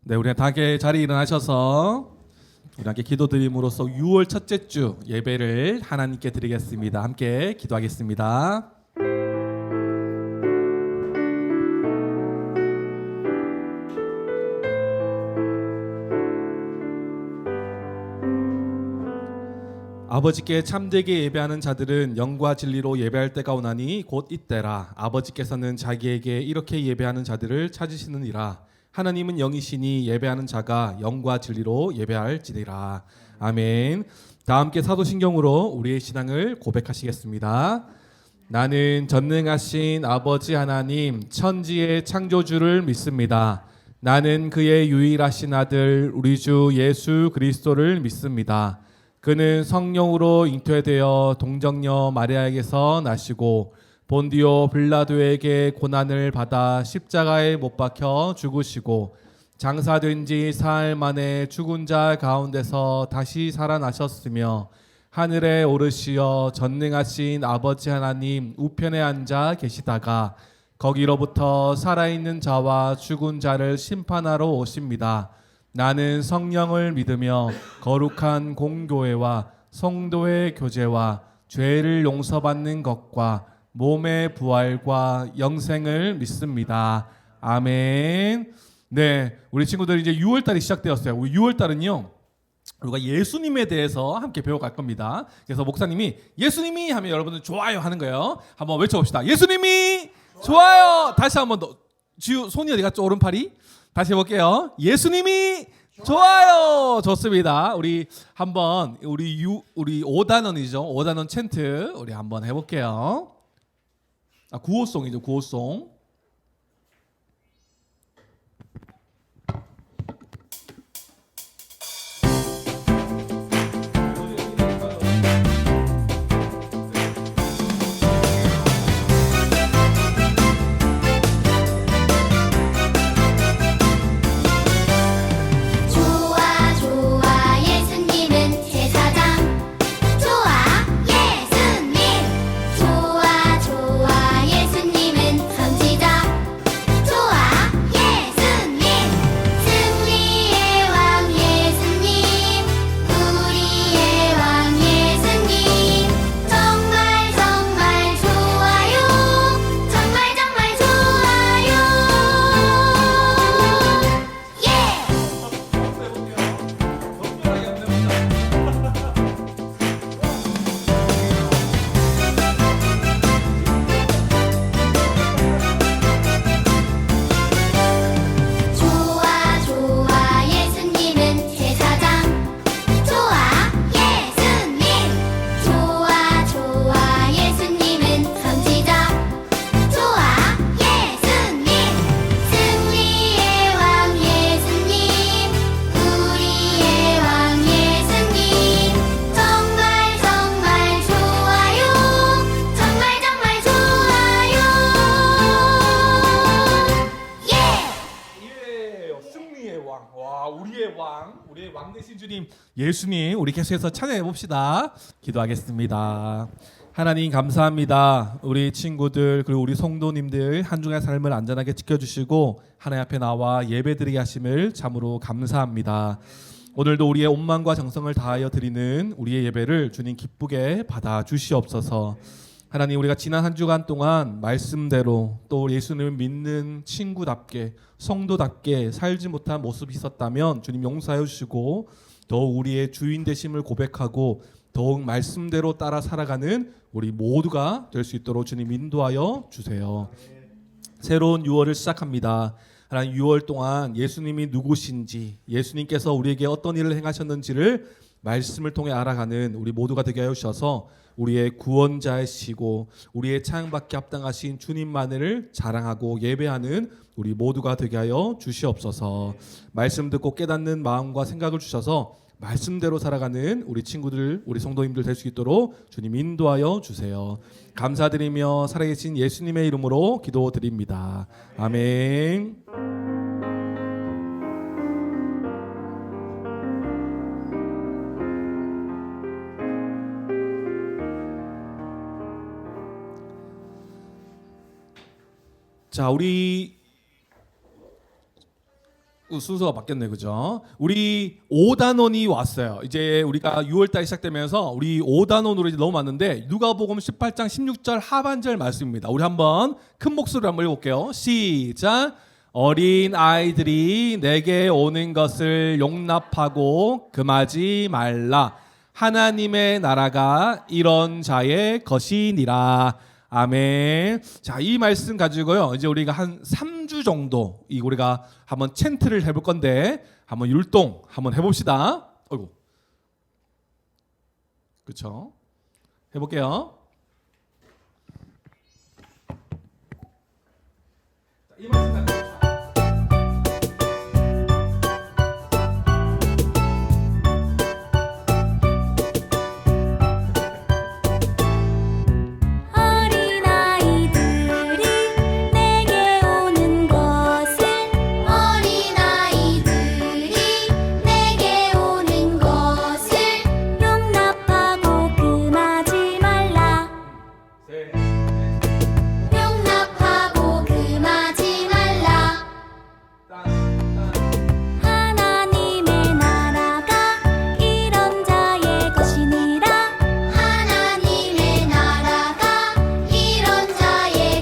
네, 우리 다 함께 자리에 일어나셔서 우리 함께 기도드림으로써 6월 첫째 주 예배를 하나님께 드리겠습니다. 함께 기도하겠습니다. 아버지께 참되게 예배하는 자들은 영과 진리로 예배할 때가 오나니 곧 이때라. 아버지께서는 자기에게 이렇게 예배하는 자들을 찾으시느니라. 하나님은 영이시니 예배하는 자가 영과 진리로 예배할지니라. 아멘. 다 함께 사도신경으로 우리의 신앙을 고백하시겠습니다. 나는 전능하신 아버지 하나님 천지의 창조주를 믿습니다. 나는 그의 유일하신 아들 우리 주 예수 그리스도를 믿습니다. 그는 성령으로 잉태되어 동정녀 마리아에게서 나시고 본디오 빌라도에게 고난을 받아 십자가에 못 박혀 죽으시고 장사된 지 사흘 만에 죽은 자 가운데서 다시 살아나셨으며 하늘에 오르시어 전능하신 아버지 하나님 우편에 앉아 계시다가 거기로부터 살아있는 자와 죽은 자를 심판하러 오십니다. 나는 성령을 믿으며 거룩한 공교회와 성도의 교제와 죄를 용서받는 것과 몸의 부활과 영생을 믿습니다. 아멘. 네, 우리 친구들 이제 6월달이 시작되었어요. 우리 6월달은요 우리가 예수님에 대해서 함께 배워갈 겁니다. 그래서 목사님이 예수님이 하면 여러분들 좋아요 하는 거예요. 한번 외쳐봅시다. 예수님이 좋아요. 다시 한번 더. 지우 손이 어디 갔죠? 오른팔이. 다시 해볼게요. 예수님이 좋아요. 좋습니다. 우리 한번 우리 5단원이죠. 5단원 챈트 우리 한번 해볼게요. 구호송이죠. 구호송. 좋아 좋아 예수님은 제사장 좋아 예수님 좋아 좋아 예수님은 선지자 좋아 예수님 승리의 왕 예수님 우리의 왕 예수님 정말 정말 좋아요 정말 정말 좋아요 예! 좋아 좋아 예수님은 제사장 좋아 예수님 좋아 좋아 예수님은 선지자 좋아 예수님 승리의 왕 예수님 우리의 왕 예수님 정말 정말 좋아요 정말 정말 좋아요 예! 예, 승리의 왕. 와, 우리의 왕 되신 주님 예수님 우리 계속해서 찬양해 봅시다. 기도하겠습니다. 하나님 감사합니다. 우리 친구들 그리고 우리 성도님들 한 주간의 삶을 안전하게 지켜주시고 하나님 앞에 나와 예배드리게 하심을 참으로 감사합니다. 오늘도 우리의 온 마음과 정성을 다하여 드리는 우리의 예배를 주님 기쁘게 받아 주시옵소서. 하나님 우리가 지난 한 주간 동안 말씀대로 또 예수님을 믿는 친구답게 성도답게 살지 못한 모습이 있었다면 주님 용서해 주시고 더욱 우리의 주인 되심을 고백하고 더욱 말씀대로 따라 살아가는 우리 모두가 될 수 있도록 주님 인도하여 주세요. 새로운 6월을 시작합니다. 하나님 6월 동안 예수님이 누구신지 예수님께서 우리에게 어떤 일을 행하셨는지를 말씀을 통해 알아가는 우리 모두가 되게 하여 주셔서 우리의 구원자이시고 우리의 찬양받기 합당하신 주님만을 자랑하고 예배하는 우리 모두가 되게 하여 주시옵소서. 말씀 듣고 깨닫는 마음과 생각을 주셔서 말씀대로 살아가는 우리 친구들 우리 성도님들 될 수 있도록 주님 인도하여 주세요. 감사드리며 살아계신 예수님의 이름으로 기도드립니다. 아멘. 자, 우리 순서가 바뀌었네, 그죠? 우리 5단원이 왔어요. 이제 우리가 6월달이 시작되면서 우리 5단원으로 이제 넘어왔는데 누가복음 18장 16절 하반절 말씀입니다. 우리 한번 큰 목소리로 한번 읽어볼게요. 시작. 어린 아이들이 내게 오는 것을 용납하고 금하지 말라. 하나님의 나라가 이런 자의 것이니라. 아멘. 자, 이 말씀 가지고요. 이제 우리가 한 3주 정도 우리가 한번 챈트를 해볼 건데 한번 율동 한번 해봅시다. 어이구. 그렇죠? 해볼게요. 자, 이 말씀 가지고 어린아이들이 내게 오는 것을 용납하고 금하지 말라. 하나님의 나라가 이런 자의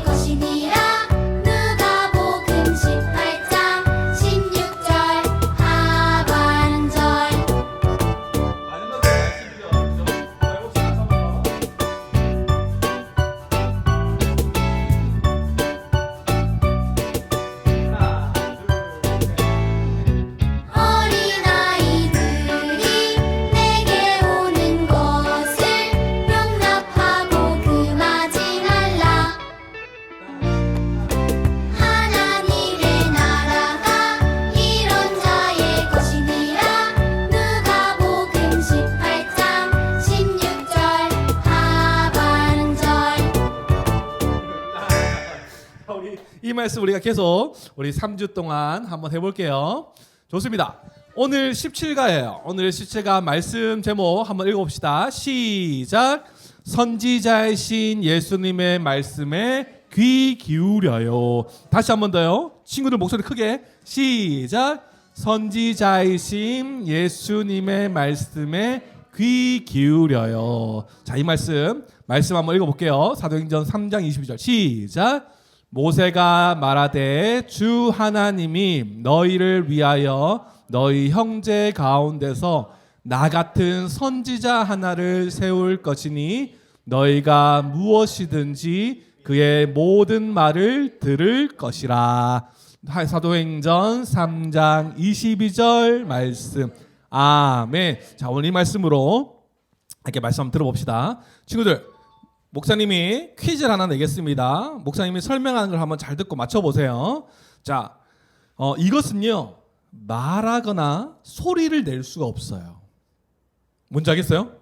것이니라. 누가복음 18장 16절 하반절. 마지막 말씀이죠. 해봅시다. 하나, 둘, 셋. 어린아이들이 내게 오는 것을 용납하고 금하지 말라. 하나님의 나라가 이런 자의 것이니라. 누가복음 18장 16절 하반절. 자, 우리 이 말씀 우리가 계속 우리 3주 동안 한번 해볼게요. 좋습니다. 오늘 17가예요. 오늘 17가 말씀 제목 한번 읽어봅시다. 시작. 선지자이신 예수님의 말씀에 귀 기울여요. 다시 한번 더요. 친구들 목소리 크게. 시작. 선지자이신 예수님의 말씀에 귀 기울여요. 자, 이 말씀 한번 읽어볼게요. 사도행전 3장 22절 시작. 모세가 말하되 주 하나님이 너희를 위하여 너희 형제 가운데서 나 같은 선지자 하나를 세울 것이니 너희가 무엇이든지 그의 모든 말을 들을 것이라. 사도행전 3장 22절 말씀. 아멘. 자, 오늘 이 말씀으로 이렇게 말씀 한번 들어봅시다. 친구들, 목사님이 퀴즈를 하나 내겠습니다. 목사님이 설명하는 걸 한번 잘 듣고 맞춰보세요. 자, 이것은요, 말하거나 소리를 낼 수가 없어요. 뭔지 알겠어요?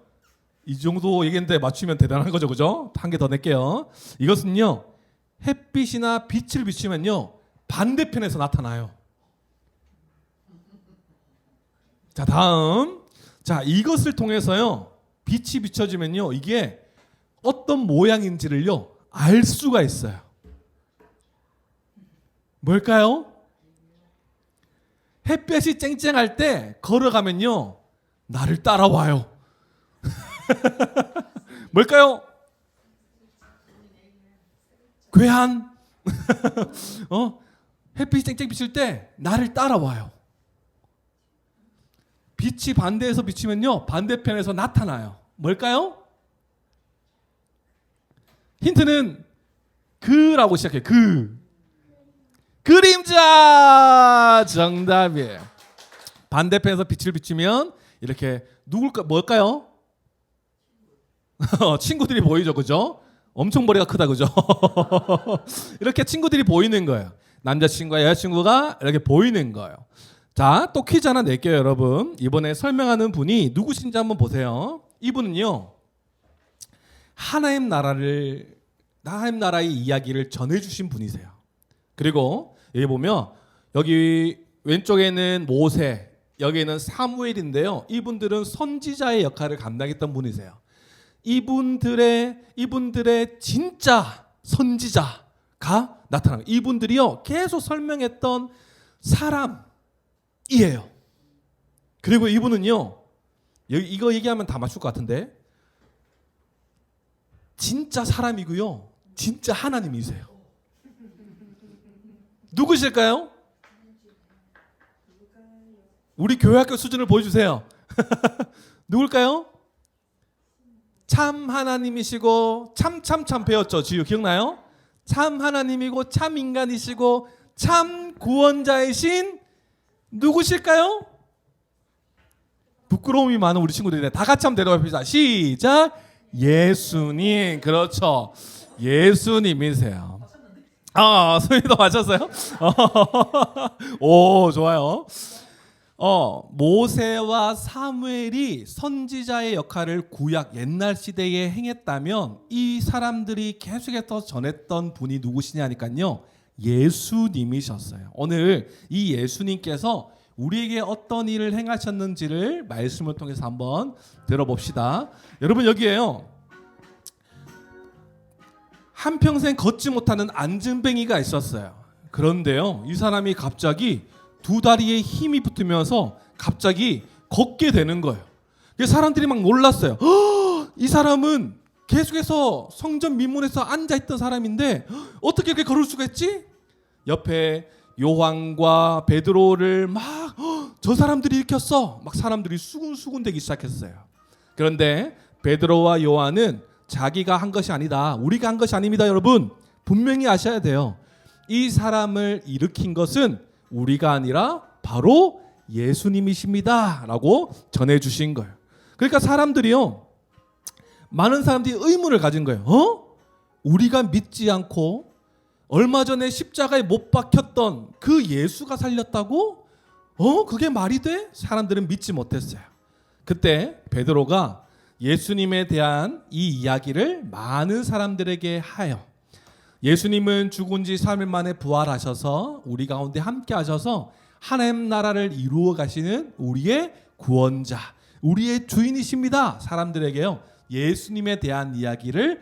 이 정도 얘기인데 맞추면 대단한 거죠, 그죠? 한 개 더 낼게요. 이것은요, 햇빛이나 빛을 비추면요, 반대편에서 나타나요. 자, 다음. 자, 이것을 통해서요, 빛이 비춰지면요, 이게 어떤 모양인지를요, 알 수가 있어요. 뭘까요? 햇볕이 쨍쨍할 때 걸어가면요, 나를 따라와요. 뭘까요? 괴한. 햇빛이 쨍쨍 비칠 때 나를 따라와요. 빛이 반대에서 비치면요, 반대편에서 나타나요. 뭘까요? 힌트는 그라고 시작해요. 그림자. 정답이에요. 반대편에서 빛을 비추면 이렇게 뭘까요? 친구들이 보이죠, 그죠? 엄청 머리가 크다, 그죠? 이렇게 친구들이 보이는 거예요. 남자친구와 여자친구가 이렇게 보이는 거예요. 자, 또 퀴즈 하나 낼게요, 여러분. 이번에 설명하는 분이 누구신지 한번 보세요. 이분은요, 하나님 나라의 이야기를 전해주신 분이세요. 그리고 여기 보면 여기 왼쪽에는 모세, 여기에는 사무엘인데요. 이분들은 선지자의 역할을 감당했던 분이세요. 이분들의 진짜 선지자가 나타납니다. 이분들이요, 계속 설명했던 사람, 이에요. 그리고 이분은요, 이거 얘기하면 다 맞출 것 같은데, 진짜 사람이고요, 진짜 하나님이세요. 누구실까요? 우리 교회학교 수준을 보여주세요. 누굴까요? 참 하나님이시고 참 배웠죠. 지유 기억나요? 참 하나님이고 참 인간이시고 참 구원자이신 누구실까요? 부끄러움이 많은 우리 친구들이네. 다 같이 한번 대답해봅시다. 시작. 예수님. 그렇죠. 예수님이세요. 소희도 맞췄어요? 오, 좋아요. 모세와 사무엘이 선지자의 역할을 구약 옛날 시대에 행했다면 이 사람들이 계속해서 전했던 분이 누구시냐니까요, 예수님이셨어요. 오늘 이 예수님께서 우리에게 어떤 일을 행하셨는지를 말씀을 통해서 한번 들어봅시다. 여러분, 여기에요, 한평생 걷지 못하는 안진뱅이가 있었어요. 그런데요, 이 사람이 갑자기 두 다리에 힘이 붙으면서 갑자기 걷게 되는 거예요. 그래서 사람들이 막 놀랐어요. 이 사람은 계속해서 성전 민문에서 앉아있던 사람인데 어떻게 이렇게 걸을 수가 있지? 옆에 요한과 베드로를 막 저 사람들이 일으켰어. 막 사람들이 수군수군 되기 시작했어요. 그런데 베드로와 요한은 자기가 한 것이 아니다, 우리가 한 것이 아닙니다. 여러분, 분명히 아셔야 돼요. 이 사람을 일으킨 것은 우리가 아니라 바로 예수님이십니다 라고 전해주신 거예요. 그러니까 사람들이요, 많은 사람들이 의문을 가진 거예요. 우리가 믿지 않고 얼마 전에 십자가에 못 박혔던 그 예수가 살렸다고? 그게 말이 돼? 사람들은 믿지 못했어요. 그때 베드로가 예수님에 대한 이 이야기를 많은 사람들에게 하여, 예수님은 죽은 지 3일 만에 부활하셔서 우리 가운데 함께 하셔서 하나님 나라를 이루어 가시는 우리의 구원자, 우리의 주인이십니다. 사람들에게요, 예수님에 대한 이야기를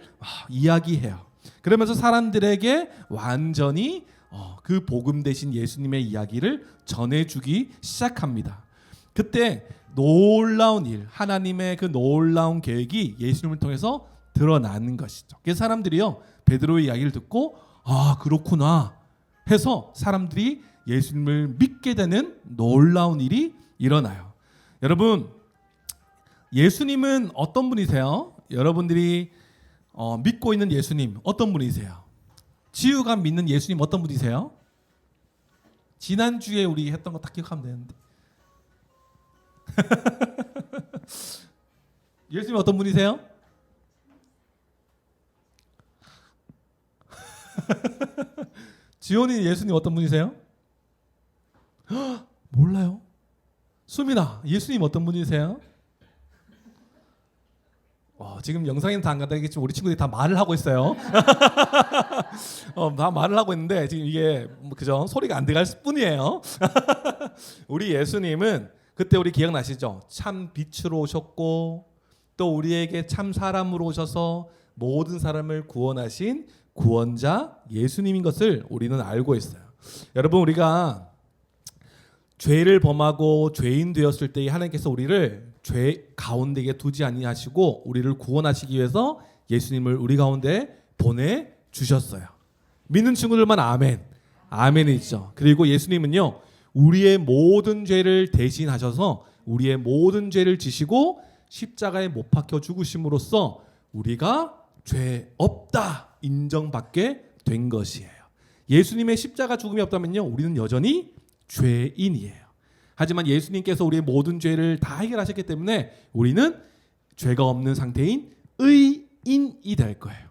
이야기해요. 그러면서 사람들에게 완전히 그 복음 대신 예수님의 이야기를 전해주기 시작합니다. 그때 놀라운 일, 하나님의 그 놀라운 계획이 예수님을 통해서 드러나는 것이죠. 그래서 사람들이요, 베드로의 이야기를 듣고 그렇구나 해서 사람들이 예수님을 믿게 되는 놀라운 일이 일어나요. 여러분, 예수님은 어떤 분이세요? 여러분들이 믿고 있는 예수님 어떤 분이세요? 지우가 믿는 예수님 어떤 분이세요? 지난주에 우리 했던 거 딱 기억하면 되는데. 예수님 어떤 분이세요? 지원이 예수님 어떤 분이세요? 몰라요. 수민아, 예수님 어떤 분이세요? 지금 영상에는 다 안 간다겠지만 우리 친구들이 다 말을 하고 있어요. 다 말을 하고 있는데 지금 이게 그죠? 소리가 안 들어갈 뿐이에요. 우리 예수님은 그때 우리 기억나시죠? 참 빛으로 오셨고 또 우리에게 참 사람으로 오셔서 모든 사람을 구원하신 구원자 예수님인 것을 우리는 알고 있어요. 여러분, 우리가 죄를 범하고 죄인 되었을 때 하나님께서 우리를 죄 가운데에 두지 아니하시고 우리를 구원하시기 위해서 예수님을 우리 가운데 보내주셨어요. 믿는 친구들만 아멘. 아멘이죠. 그리고 예수님은요, 우리의 모든 죄를 대신하셔서 우리의 모든 죄를 지시고 십자가에 못 박혀 죽으심으로써 우리가 죄 없다 인정받게 된 것이에요. 예수님의 십자가 죽음이 없다면요, 우리는 여전히 죄인이에요. 하지만 예수님께서 우리의 모든 죄를 다 해결하셨기 때문에 우리는 죄가 없는 상태인 의인이 될 거예요.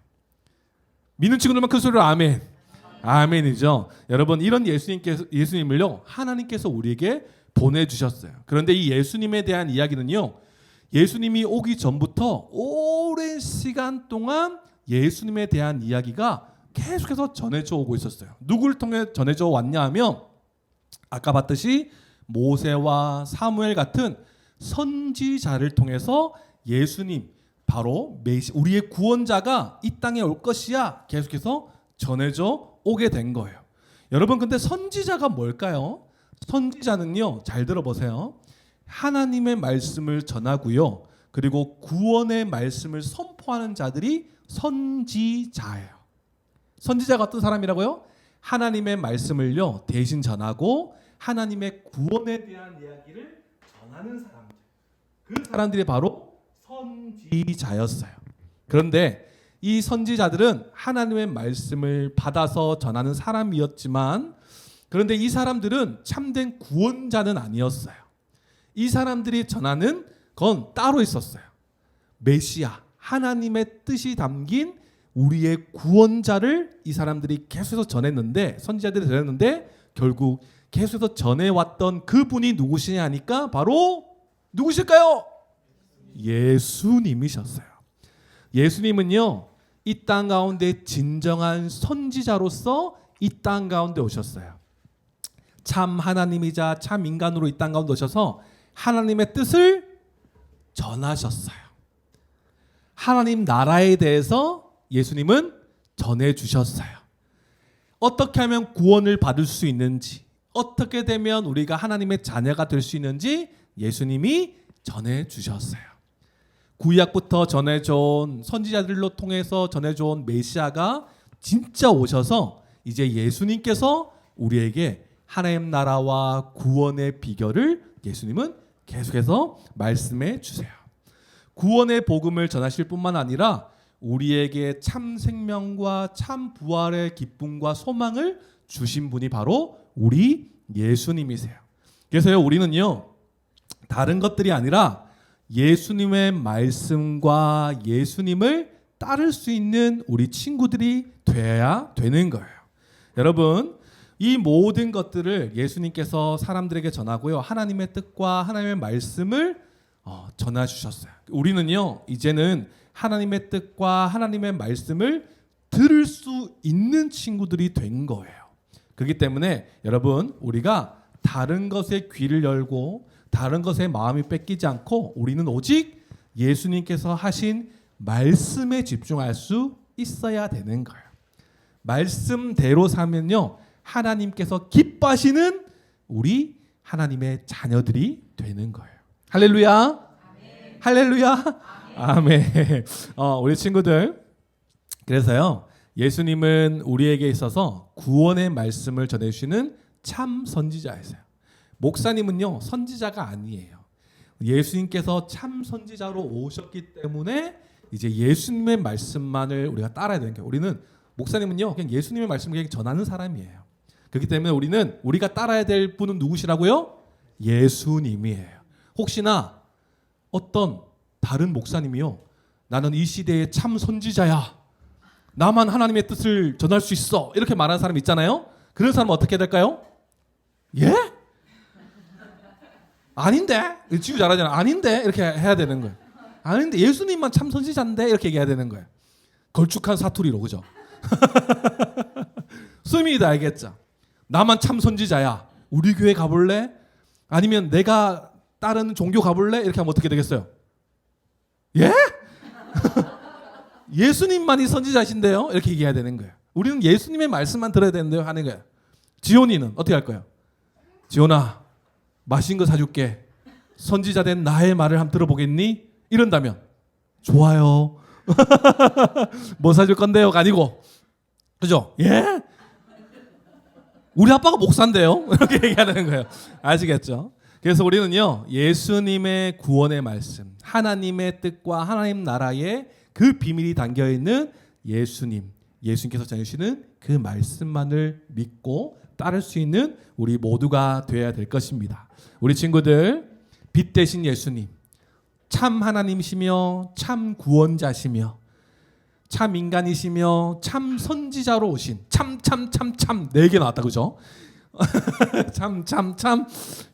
믿는 친구들만 큰 소리로 아멘. 아멘이죠. 여러분, 이런 예수님을요, 하나님께서 우리에게 보내주셨어요. 그런데 이 예수님에 대한 이야기는요, 예수님이 오기 전부터 오랜 시간 동안 예수님에 대한 이야기가 계속해서 전해져 오고 있었어요. 누구를 통해 전해져 왔냐 하면 아까 봤듯이 모세와 사무엘 같은 선지자를 통해서 예수님, 바로 우리의 구원자가 이 땅에 올 것이야 계속해서 전해져 오게 된 거예요. 여러분, 근데 선지자가 뭘까요? 선지자는요, 잘 들어보세요. 하나님의 말씀을 전하고요, 그리고 구원의 말씀을 선포하는 자들이 선지자예요. 선지자가 어떤 사람이라고요? 하나님의 말씀을요 대신 전하고 하나님의 구원에 대한 이야기를 전하는 사람들, 그 사람들이 바로 선지자였어요. 그런데 이 선지자들은 하나님의 말씀을 받아서 전하는 사람이었지만, 그런데 이 사람들은 참된 구원자는 아니었어요. 이 사람들이 전하는 건 따로 있었어요. 메시아, 하나님의 뜻이 담긴 우리의 구원자를 이 사람들이 계속해서 전했는데, 선지자들이 전했는데, 결국 계속해서 전해왔던 그분이 누구시냐 하니까 바로 누구실까요? 예수님이셨어요. 예수님은요, 이 땅 가운데 진정한 선지자로서 이 땅 가운데 오셨어요. 참 하나님이자 참 인간으로 이 땅 가운데 오셔서 하나님의 뜻을 전하셨어요. 하나님 나라에 대해서 예수님은 전해주셨어요. 어떻게 하면 구원을 받을 수 있는지, 어떻게 되면 우리가 하나님의 자녀가 될 수 있는지 예수님이 전해주셨어요. 구약부터 전해져온 선지자들로 통해서 전해져온 메시아가 진짜 오셔서 이제 예수님께서 우리에게 하나님 나라와 구원의 비결을 예수님은 계속해서 말씀해 주세요. 구원의 복음을 전하실 뿐만 아니라 우리에게 참 생명과 참 부활의 기쁨과 소망을 주신 분이 바로 우리 예수님이세요. 그래서요, 우리는요, 다른 것들이 아니라 예수님의 말씀과 예수님을 따를 수 있는 우리 친구들이 돼야 되는 거예요. 여러분, 이 모든 것들을 예수님께서 사람들에게 전하고요, 하나님의 뜻과 하나님의 말씀을 전해주셨어요. 우리는요, 이제는 하나님의 뜻과 하나님의 말씀을 들을 수 있는 친구들이 된 거예요. 그렇기 때문에 여러분, 우리가 다른 것에 귀를 열고 다른 것에 마음이 뺏기지 않고 우리는 오직 예수님께서 하신 말씀에 집중할 수 있어야 되는 거예요. 말씀대로 사면요, 하나님께서 기뻐하시는 우리 하나님의 자녀들이 되는 거예요. 할렐루야. 아멘. 할렐루야. 아멘. 우리 친구들, 그래서요, 예수님은 우리에게 있어서 구원의 말씀을 전해주시는 참 선지자이세요. 목사님은요, 선지자가 아니에요. 예수님께서 참 선지자로 오셨기 때문에 이제 예수님의 말씀만을 우리가 따라야 되는 거예요. 우리는, 목사님은요, 그냥 예수님의 말씀을 그냥 전하는 사람이에요. 그렇기 때문에 우리가 따라야 될 분은 누구시라고요? 예수님이에요. 혹시나 어떤 다른 목사님이요, 나는 이 시대의 참 선지자야, 나만 하나님의 뜻을 전할 수 있어, 이렇게 말하는 사람 있잖아요. 그런 사람은 어떻게 해야 될까요? 예? 아닌데? 지우 잘하잖아. 아닌데? 이렇게 해야 되는 거예요. 아닌데? 예수님만 참 선지자인데? 이렇게 얘기해야 되는 거예요. 걸쭉한 사투리로, 그죠? 스미다, 알겠죠? 나만 참 선지자야, 우리 교회 가볼래? 아니면 내가 다른 종교 가볼래? 이렇게 하면 어떻게 되겠어요? 예? 예수님만이 선지자신데요? 이렇게 얘기해야 되는 거예요. 우리는 예수님의 말씀만 들어야 되는데요, 하는 거예요. 지온이는 어떻게 할 거예요? 지온아, 맛있는 거 사줄게. 선지자 된 나의 말을 한번 들어보겠니? 이런다면 좋아요. 뭐 사줄 건데요가 아니고, 그죠? 예? 우리 아빠가 목사인데요? 이렇게 얘기하는 거예요. 아시겠죠? 그래서 우리는요, 예수님의 구원의 말씀, 하나님의 뜻과 하나님 나라의 그 비밀이 담겨있는 예수님께서 전해주시는 그 말씀만을 믿고 따를 수 있는 우리 모두가 되어야 될 것입니다. 우리 친구들, 빛 대신 예수님, 참 하나님이시며 참 구원자시며 참 인간이시며 참 선지자로 오신 참 4개 나왔다, 그죠? 참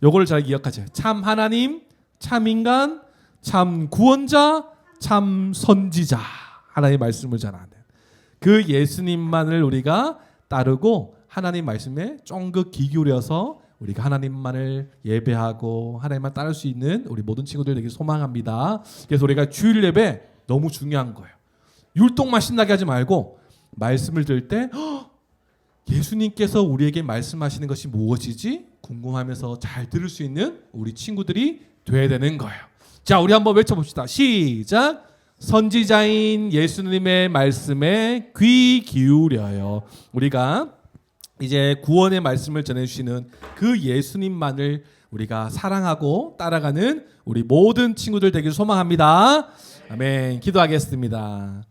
요거를 잘 기억하세요. 참 하나님, 참 인간, 참 구원자, 참 선지자, 하나님의 말씀을 전하는 그 예수님만을 우리가 따르고 하나님 말씀에 쫑긋 귀 기울여서 우리가 하나님만을 예배하고 하나님만 따를 수 있는 우리 모든 친구들 되길 소망합니다. 그래서 우리가 주일 예배 너무 중요한 거예요. 율동만 신나게 하지 말고 말씀을 들을 때 예수님께서 우리에게 말씀하시는 것이 무엇이지? 궁금하면서 잘 들을 수 있는 우리 친구들이 돼야 되는 거예요. 자, 우리 한번 외쳐봅시다. 시작. 선지자인 예수님의 말씀에 귀 기울여요. 우리가 이제 구원의 말씀을 전해주시는 그 예수님만을 우리가 사랑하고 따라가는 우리 모든 친구들 되길 소망합니다. 아멘. 기도하겠습니다.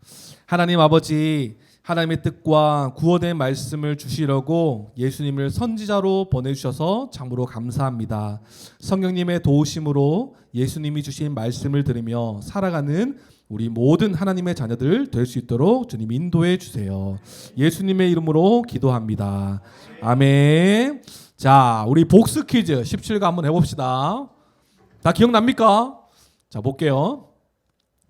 하나님 아버지, 하나님의 뜻과 구원의 말씀을 주시려고 예수님을 선지자로 보내주셔서 참으로 감사합니다. 성령님의 도우심으로 예수님이 주신 말씀을 들으며 살아가는 우리 모든 하나님의 자녀들 될 수 있도록 주님 인도해 주세요. 예수님의 이름으로 기도합니다. 아멘. 자, 우리 복수 퀴즈 17가 한번 해봅시다. 다 기억납니까? 자, 볼게요.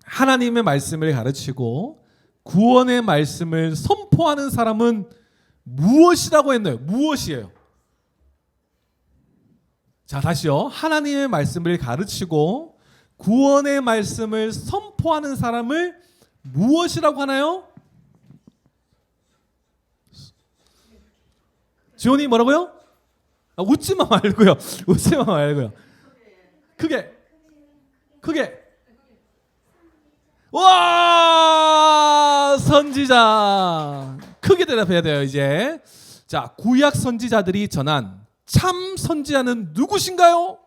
하나님의 말씀을 가르치고 구원의 말씀을 선포하는 사람은 무엇이라고 했나요? 무엇이에요? 자, 다시요. 하나님의 말씀을 가르치고 구원의 말씀을 선포하는 사람을 무엇이라고 하나요? 지원이 뭐라고요? 웃지마 말고요. 웃지마 말고요. 크게. 와, 선지자. 크게 대답해야 돼요, 이제. 자, 구약 선지자들이 전한 참 선지자는 누구신가요?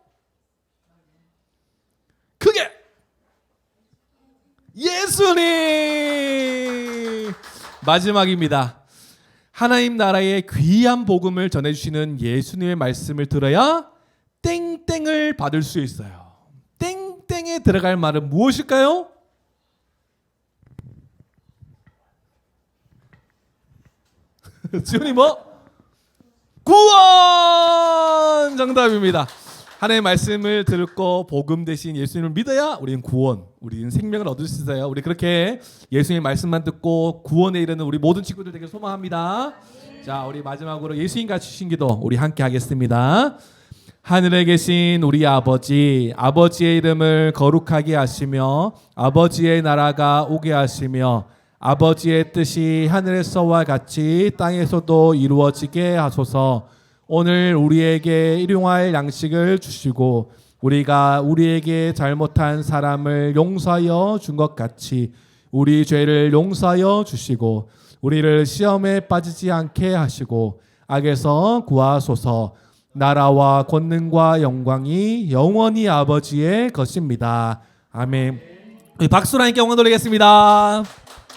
크게. 예수님. 마지막입니다. 하나님 나라의 귀한 복음을 전해주시는 예수님의 말씀을 들어야 땡땡을 받을 수 있어요. 땡땡에 들어갈 말은 무엇일까요? 지훈이 뭐? 구원! 정답입니다. 하나님의 말씀을 듣고 복음 대신 예수님을 믿어야 우리는 구원, 우리는 생명을 얻을 수 있어요. 우리 그렇게 예수님의 말씀만 듣고 구원에 이르는 우리 모든 친구들 되게 소망합니다. 자, 우리 마지막으로 예수님 같이 신기도 우리 함께 하겠습니다. 하늘에 계신 우리 아버지, 아버지의 이름을 거룩하게 하시며 아버지의 나라가 오게 하시며 아버지의 뜻이 하늘에서와 같이 땅에서도 이루어지게 하소서. 오늘 우리에게 일용할 양식을 주시고 우리가 우리에게 잘못한 사람을 용서하여 준 것 같이 우리 죄를 용서하여 주시고 우리를 시험에 빠지지 않게 하시고 악에서 구하소서. 나라와 권능과 영광이 영원히 아버지의 것입니다. 아멘. 우리 박수로 함께 영광 돌리겠습니다.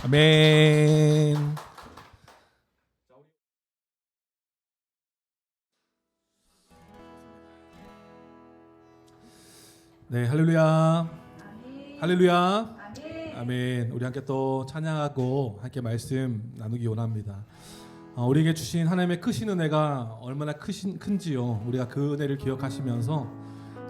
아멘. 네, 할렐루야. 할렐루야. 아멘. 우리 함께 또 찬양하고 함께 말씀 나누기 원합니다. 우리에게 주신 하나님의 크신 은혜가 얼마나 큰지요. 우리가 그 은혜를 기억하시면서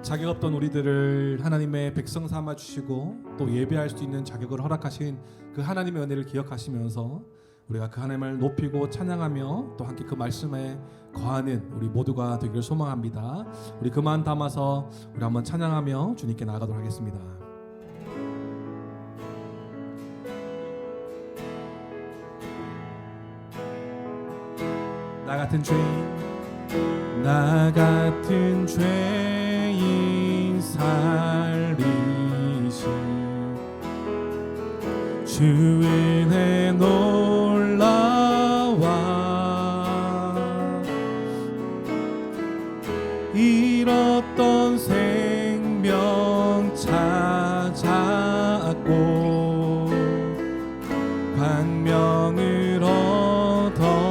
자격 없던 우리들을 하나님의 백성 삼아 주시고 또 예배할 수 있는 자격을 허락하신 그 하나님의 은혜를 기억하시면서 우리가 그 하나님을 높이고 찬양하며 또 함께 그 말씀에 거하는 우리 모두가 되기를 소망합니다. 우리 그 마음 담아서 우리 한번 찬양하며 주님께 나아가도록 하겠습니다. 나 같은 죄인, 나 같은 죄인 살리신 주 은혜 놀라와 잃었던 생명 찾았고 광명을 얻었네.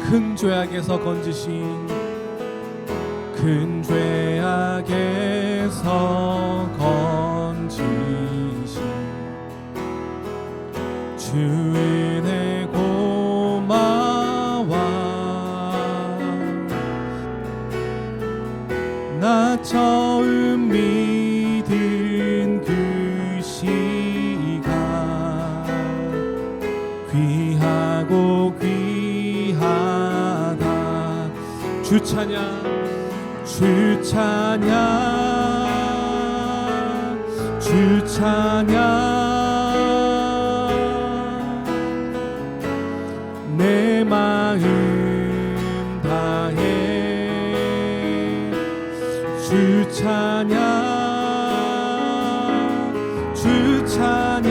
큰 죄악에서 건지신 큰 죄악에서 건지신 주 은혜 고마워. 나 처음 믿은 그 시간 귀하고 귀하다. 주 찬양, 주 찬양, 주 찬양. 내 마음 다해 주 찬양 주 찬양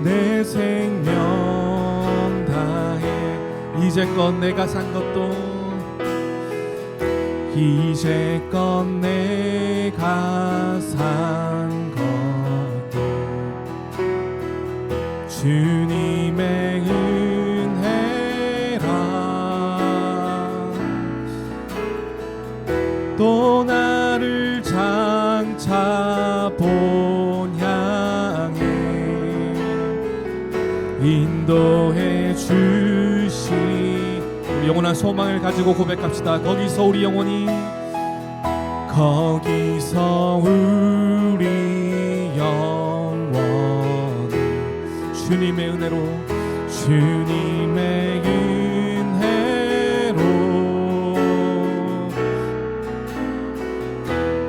내 생명 다해 이제껏 내가 산 것도 이제껏 내가 산 것도 주님의 은혜라 또 나를 장차 본향에 인도해 주시 영원한 소망을 가지고 고백합시다. 거기서 우리 영혼이 거기서 우리 영원 주님의 은혜로 주님의 은혜로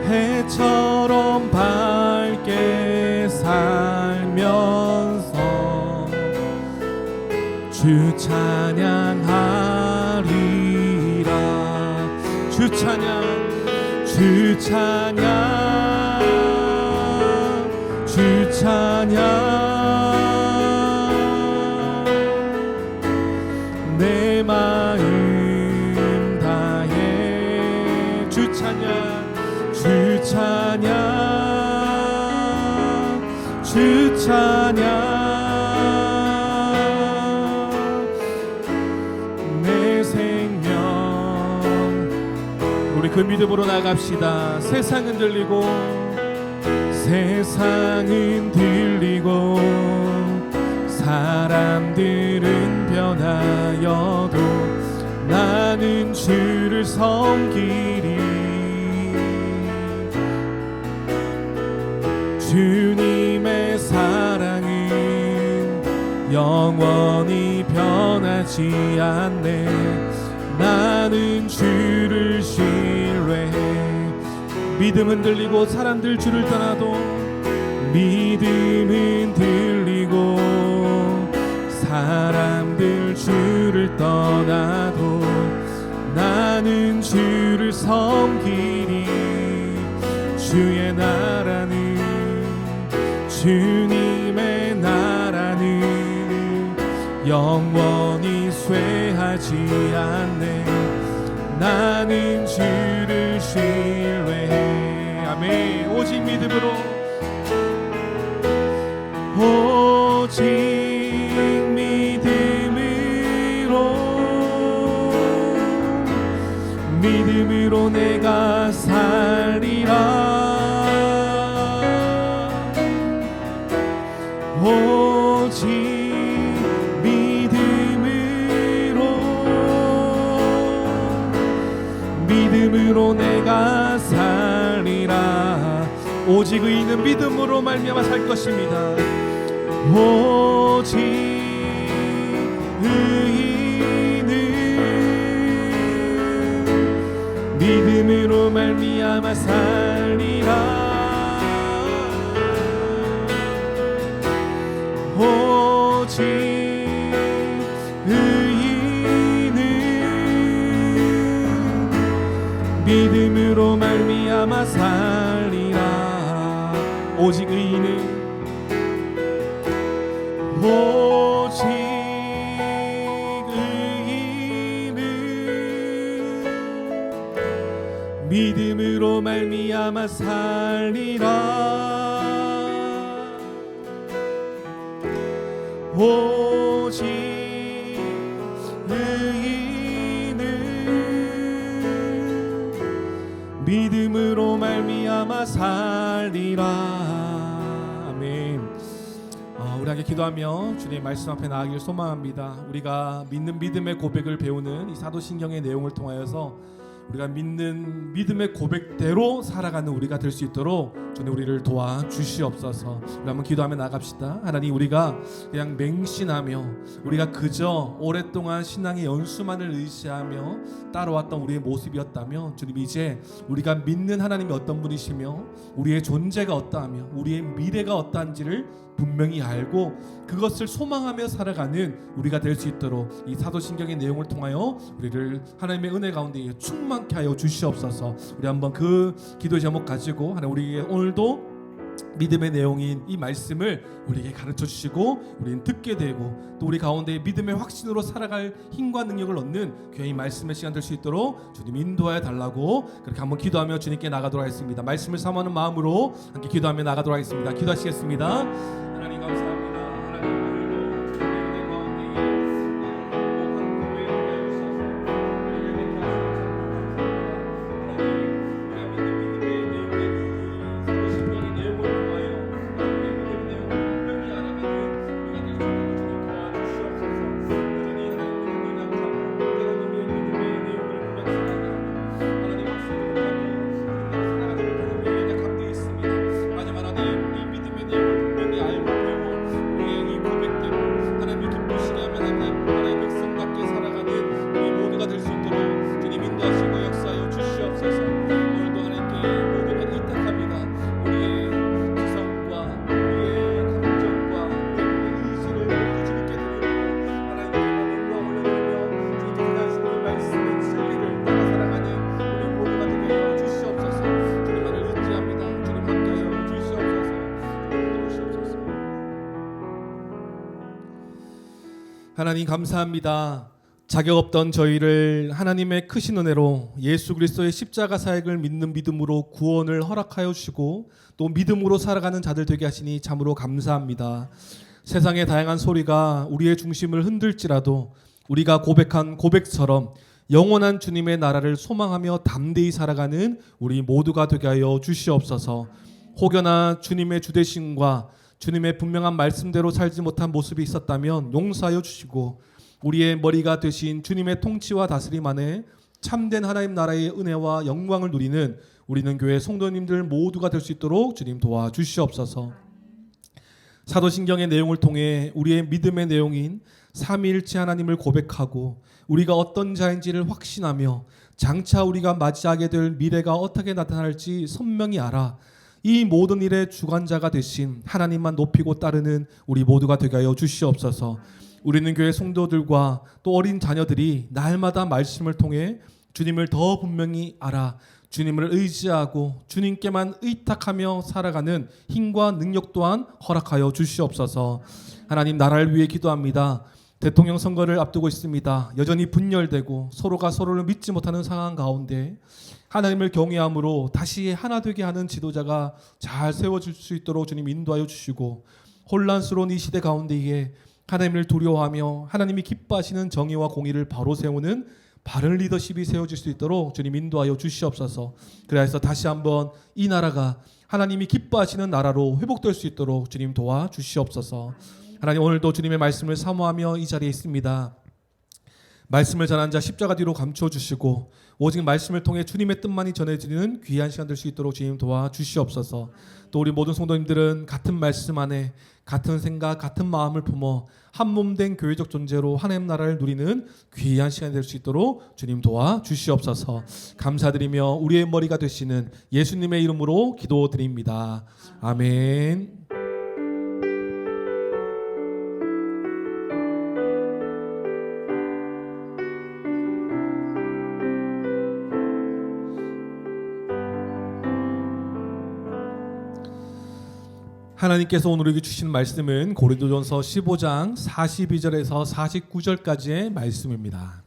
해처럼 밝게 살면서 주 찬양하리라 주 찬양 주 찬양 주 찬양 내 마음 다해 주 찬양 주 찬양 주 찬양 내 생명 우리 그 믿음으로 나갑시다. 세상은 들리고 세상은 들리고 사람들은 변하여도 나는 주를 섬기리 주님의 사랑은 영원히 변하지 않네 나는 주를 신뢰해 믿음은 들리고 사람들 주를 떠나도 믿음은 들리고 사람들 주를 떠나도 나는 주를 섬기리 주의 나라는 주님의 나라는 영원히 쇠하지 않네 나는 주를 신뢰해 아멘 오직 믿음으로 오직 믿음으로 내가 살리라 오직 믿음으로 내가 살리라 오직 의인은 믿음으로 말미암아 살 것입니다 오직 의인은 믿음으로 말미암아 살리라 오직 의인은 믿음으로 말미암아 살리라 오직 의인은 오직 의인은 믿음으로 말미암아 살리라 오직 의인은 믿음으로 말미암아 살리라 아멘. 우리에게 기도하며 주님의 말씀 앞에 나아가길 소망합니다. 우리가 믿는 믿음의 고백을 배우는 이 사도신경의 내용을 통하여서 우리가 믿는 믿음의 고백대로 살아가는 우리가 될 수 있도록 주님 우리를 도와주시옵소서. 우리 한번 기도하며 나갑시다. 하나님 우리가 그냥 맹신하며 우리가 그저 오랫동안 신앙의 연수만을 의지하며 따라왔던 우리의 모습이었다면 주님 이제 우리가 믿는 하나님이 어떤 분이시며 우리의 존재가 어떠하며 우리의 미래가 어떠한지를 분명히 알고 그것을 소망하며 살아가는 우리가 될 수 있도록 이 사도신경의 내용을 통하여 우리를 하나님의 은혜 가운데 충만케 하여 주시옵소서. 우리 한번 그 기도 제목 가지고 하나님 우리에게 오늘도 믿음의 내용인 이 말씀을 우리에게 가르쳐 주시고 우리는 듣게 되고 또 우리 가운데 믿음의 확신으로 살아갈 힘과 능력을 얻는 귀한 이 말씀의 시간 될 수 있도록 주님 인도하여 달라고 그렇게 한번 기도하며 주님께 나가도록 하겠습니다. 말씀을 사모하는 마음으로 함께 기도하며 나가도록 하겠습니다. 기도하시겠습니다. 하나님 감사합니다. 하나님 오늘도 주님의 은혜 가운데 복한 교회 되게 하셔서 우리에게 하나님 감사합니다. 자격 없던 저희를 하나님의 크신 은혜로 예수 그리스도의 십자가 사역을 믿는 믿음으로 구원을 허락하여 주시고 또 믿음으로 살아가는 자들 되게 하시니 참으로 감사합니다. 세상의 다양한 소리가 우리의 중심을 흔들지라도 우리가 고백한 고백처럼 영원한 주님의 나라를 소망하며 담대히 살아가는 우리 모두가 되게 하여 주시옵소서. 혹여나 주님의 주대심과 주님의 분명한 말씀대로 살지 못한 모습이 있었다면 용서하여 주시고 우리의 머리가 되신 주님의 통치와 다스림 안에 참된 하나님 나라의 은혜와 영광을 누리는 우리는 교회 성도님들 모두가 될 수 있도록 주님 도와주시옵소서. 사도신경의 내용을 통해 우리의 믿음의 내용인 삼위일체 하나님을 고백하고 우리가 어떤 자인지를 확신하며 장차 우리가 맞이하게 될 미래가 어떻게 나타날지 선명히 알아 이 모든 일의 주관자가 되신 하나님만 높이고 따르는 우리 모두가 되게 하여 주시옵소서. 우리는 교회 성도들과 또 어린 자녀들이 날마다 말씀을 통해 주님을 더 분명히 알아 주님을 의지하고 주님께만 의탁하며 살아가는 힘과 능력 또한 허락하여 주시옵소서. 하나님 나라를 위해 기도합니다. 대통령 선거를 앞두고 있습니다. 여전히 분열되고 서로가 서로를 믿지 못하는 상황 가운데 하나님을 경외함으로 다시 하나 되게 하는 지도자가 잘 세워질 수 있도록 주님 인도하여 주시고 혼란스러운 이 시대 가운데에 하나님을 두려워하며 하나님이 기뻐하시는 정의와 공의를 바로 세우는 바른 리더십이 세워질 수 있도록 주님 인도하여 주시옵소서. 그래서 다시 한번 이 나라가 하나님이 기뻐하시는 나라로 회복될 수 있도록 주님 도와주시옵소서. 하나님 오늘도 주님의 말씀을 사모하며 이 자리에 있습니다. 말씀을 전한 자 십자가 뒤로 감춰주시고 오직 말씀을 통해 주님의 뜻만이 전해지는 귀한 시간 될 수 있도록 주님 도와주시옵소서. 또 우리 모든 성도님들은 같은 말씀 안에 같은 생각 같은 마음을 품어 한 몸 된 교회적 존재로 하나님 나라를 누리는 귀한 시간이 될 수 있도록 주님 도와주시옵소서. 감사드리며 우리의 머리가 되시는 예수님의 이름으로 기도드립니다. 아멘. 하나님께서 오늘에게 주신 말씀은 고린도전서 15장 42절에서 49절까지의 말씀입니다.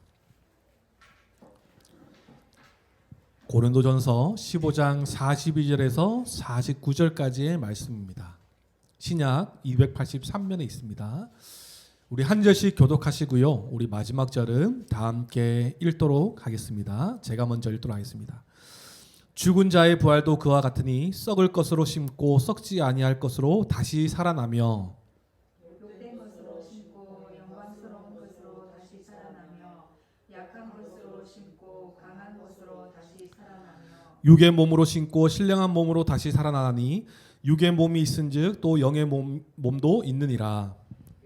고린도전서 15장 42절에서 49절까지의 말씀입니다. 신약 283면에 있습니다. 우리 한 절씩 교독하시고요. 우리 마지막 절은 다 함께 읽도록 하겠습니다. 제가 먼저 읽도록 하겠습니다. 죽은 자의 부활도 그와 같으니 썩을 것으로 심고 썩지 아니할 것으로 다시 살아나며 욕된 것으로 심고 영광스러운 것으로 다시 살아나며 약한 것으로 심고 강한 것으로 다시 살아나며 육의 몸으로 심고 신령한 몸으로 다시 살아나니 육의 몸이 있은즉 또 영의 몸도 있느니라.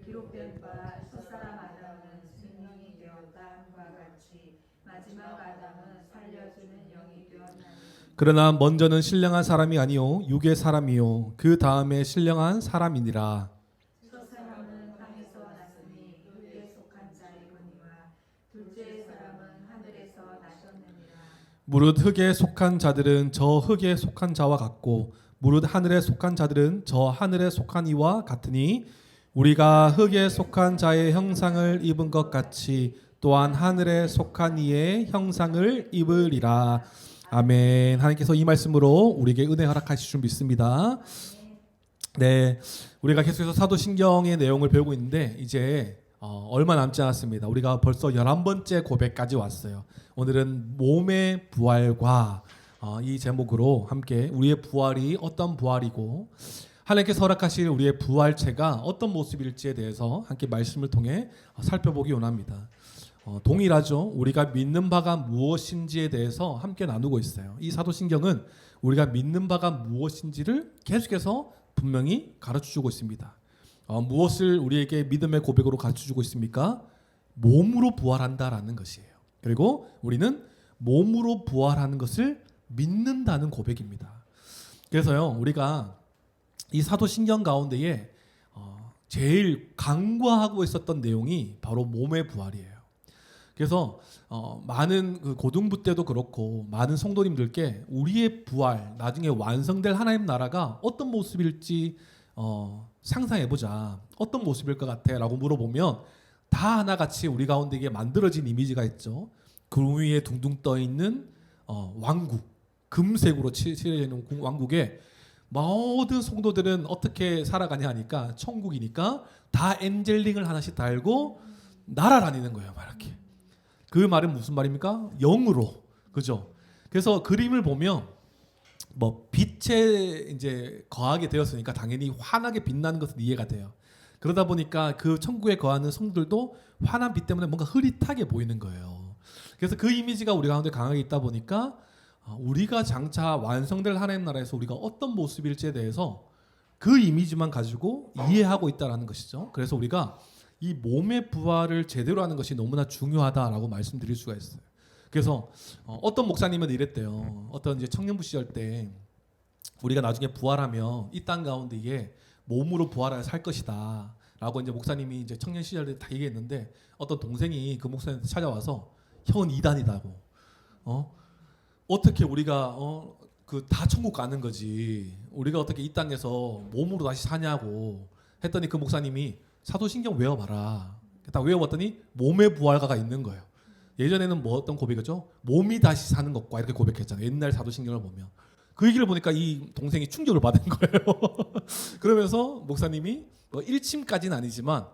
기록된 바 첫사람 아담은 생명이 되었다 함과 같이 마지막 아담은 살려주는 영이 되었나니 그러나 먼저는 신령한 사람이 아니요 육의 사람이요 그 다음에 신령한 사람이니라. 무릇 흙에 속한 자들은 저 흙에 속한 자와 같고 무릇 하늘에 속한 자들은 저 하늘에 속한 이와 같으니 우리가 흙에 속한 자의 형상을 입은 것 같이 또한 하늘에 속한 이의 형상을 입으리라. 아멘. 하나님께서 이 말씀으로 우리에게 은혜 허락하실 줄 믿습니다. 네, 우리가 계속해서 사도신경의 내용을 배우고 있는데 이제 얼마 남지 않았습니다. 우리가 벌써 11번째 고백까지 왔어요. 오늘은 몸의 부활과 이 제목으로 함께 우리의 부활이 어떤 부활이고 하나님께서 허락하실 우리의 부활체가 어떤 모습일지에 대해서 함께 말씀을 통해 살펴보기 원합니다. 동일하죠. 우리가 믿는 바가 무엇인지에 대해서 함께 나누고 있어요. 이 사도신경은 우리가 믿는 바가 무엇인지를 계속해서 분명히 가르쳐주고 있습니다. 무엇을 우리에게 믿음의 고백으로 가르쳐주고 있습니까? 몸으로 부활한다라는 것이에요. 그리고 우리는 몸으로 부활하는 것을 믿는다는 고백입니다. 그래서요, 우리가 이 사도신경 가운데에 제일 강조하고 있었던 내용이 바로 몸의 부활이에요. 그래서 많은 그 고등부 때도 그렇고 많은 성도님들께 우리의 부활, 나중에 완성될 하나님 나라가 어떤 모습일지 상상해보자. 어떤 모습일 것 같아? 라고 물어보면 다 하나같이 우리 가운데 이게 만들어진 이미지가 있죠. 그 위에 둥둥 떠있는 왕국, 금색으로 칠해져 있는 왕국에 모든 성도들은 어떻게 살아가냐 하니까 천국이니까 다 엔젤링을 하나씩 달고 날아다니는 거예요. 막 이렇게. 그 말은 무슨 말입니까? 영으로. 그죠? 그래서 그림을 보면 뭐 빛에 이제 거하게 되었으니까 당연히 환하게 빛나는 것은 이해가 돼요. 그러다 보니까 그 천국에 거하는 성들도 환한 빛 때문에 뭔가 흐릿하게 보이는 거예요. 그래서 그 이미지가 우리 가운데 강하게 있다 보니까 우리가 장차 완성될 하나님 나라에서 우리가 어떤 모습일지에 대해서 그 이미지만 가지고 이해하고 있다는 것이죠. 그래서 우리가 이 몸의 부활을 제대로 하는 것이 너무나 중요하다라고 말씀드릴 수가 있어요. 그래서 어떤 목사님은 이랬대요. 어떤 이제 청년부 시절 때 우리가 나중에 부활하면 이 땅 가운데 이게 몸으로 부활하여 살 것이다 라고 이제 목사님이 이제 청년 시절에 다 얘기했는데 어떤 동생이 그 목사님한테 찾아와서 형은 이단이다고 어떻게 우리가 그 다 천국 가는 거지 우리가 어떻게 이 땅에서 몸으로 다시 사냐고 했더니 그 목사님이 사도신경 외워봐라. 딱 외워봤더니 몸의 부활가가 있는 거예요. 예전에는 뭐 어떤 고백이었죠? 몸이 다시 사는 것과 이렇게 고백했잖아요. 옛날 사도신경을 보면. 그 얘기를 보니까 이 동생이 충격을 받은 거예요. 그러면서 목사님이 뭐 1침까지는 아니지만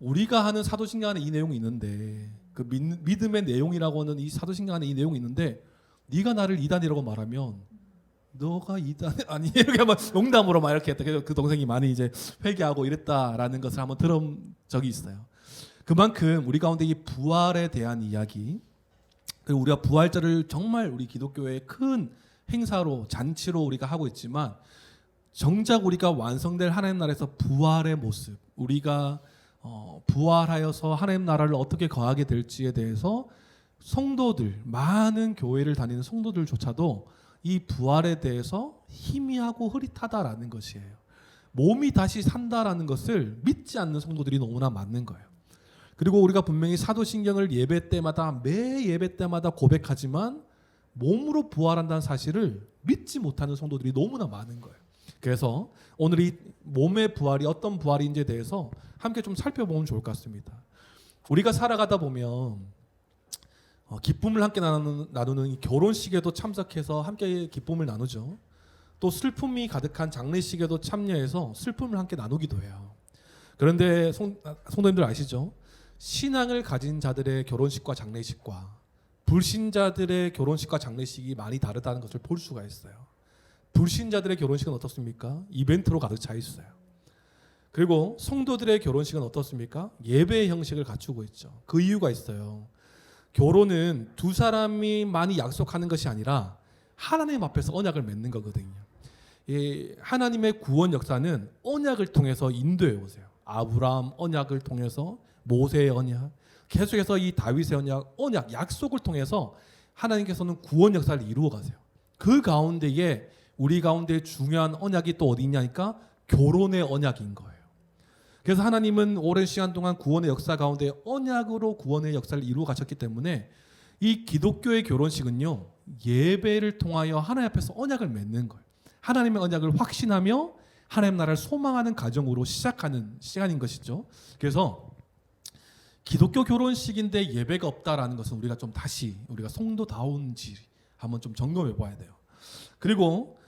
우리가 하는 사도신경 안에 이 내용이 있는데 그 믿음의 내용이라고 하는 이 사도신경 안에 이 내용이 있는데 네가 나를 이단이라고 말하면 너가 이단 아니 이렇게 막 농담으로 막 이렇게 했다. 그래서 그 동생이 많이 이제 회개하고 이랬다라는 것을 한번 들은 적이 있어요. 그만큼 우리 가운데 이 부활에 대한 이야기 그리고 우리가 부활절을 정말 우리 기독교의 큰 행사로 잔치로 우리가 하고 있지만 정작 우리가 완성될 하나님 나라에서 부활의 모습 우리가 부활하여서 하나님 나라를 어떻게 거하게 될지에 대해서 성도들 많은 교회를 다니는 성도들조차도 이 부활에 대해서 희미하고 흐릿하다라는 것이에요. 몸이 다시 산다라는 것을 믿지 않는 성도들이 너무나 많은 거예요. 그리고 우리가 분명히 사도신경을 예배 때마다 매 예배 때마다 고백하지만 몸으로 부활한다는 사실을 믿지 못하는 성도들이 너무나 많은 거예요. 그래서 오늘 이 몸의 부활이 어떤 부활인지에 대해서 함께 좀 살펴보면 좋을 것 같습니다. 우리가 살아가다 보면 기쁨을 함께 나누는 이 결혼식에도 참석해서 함께 기쁨을 나누죠. 또 슬픔이 가득한 장례식에도 참여해서 슬픔을 함께 나누기도 해요. 그런데 성도님들 아시죠? 신앙을 가진 자들의 결혼식과 장례식과 불신자들의 결혼식과 장례식이 많이 다르다는 것을 볼 수가 있어요. 불신자들의 결혼식은 어떻습니까? 이벤트로 가득 차 있어요. 그리고 성도들의 결혼식은 어떻습니까? 예배의 형식을 갖추고 있죠. 그 이유가 있어요. 결혼은 두 사람이 많이 약속하는 것이 아니라 하나님 앞에서 언약을 맺는 거거든요. 이 하나님의 구원 역사는 언약을 통해서 인도해 오세요. 아브라함 언약을 통해서 모세의 언약, 계속해서 이 다윗의 언약, 약속을 통해서 하나님께서는 구원 역사를 이루어 가세요. 그 가운데에 우리 가운데 중요한 언약이 또 어디 있냐니까 결혼의 언약인 거예요. 그래서 하나님은 오랜 시간 동안 구원의 역사 가운데 언약으로 구원의 역사를 이루어 가셨기 때문에 이 기독교의 결혼식은요 예배를 통하여 하나님 앞에서 언약을 맺는 거예요. 하나님의 언약을 확신하며 하나님 나라를 소망하는 가정으로 시작하는 시간인 것이죠. 그래서 기독교 결혼식인데 예배가 없다라는 것은 우리가 좀 다시 우리가 성도다운지 한번 좀 점검해 봐야 돼요. 그리고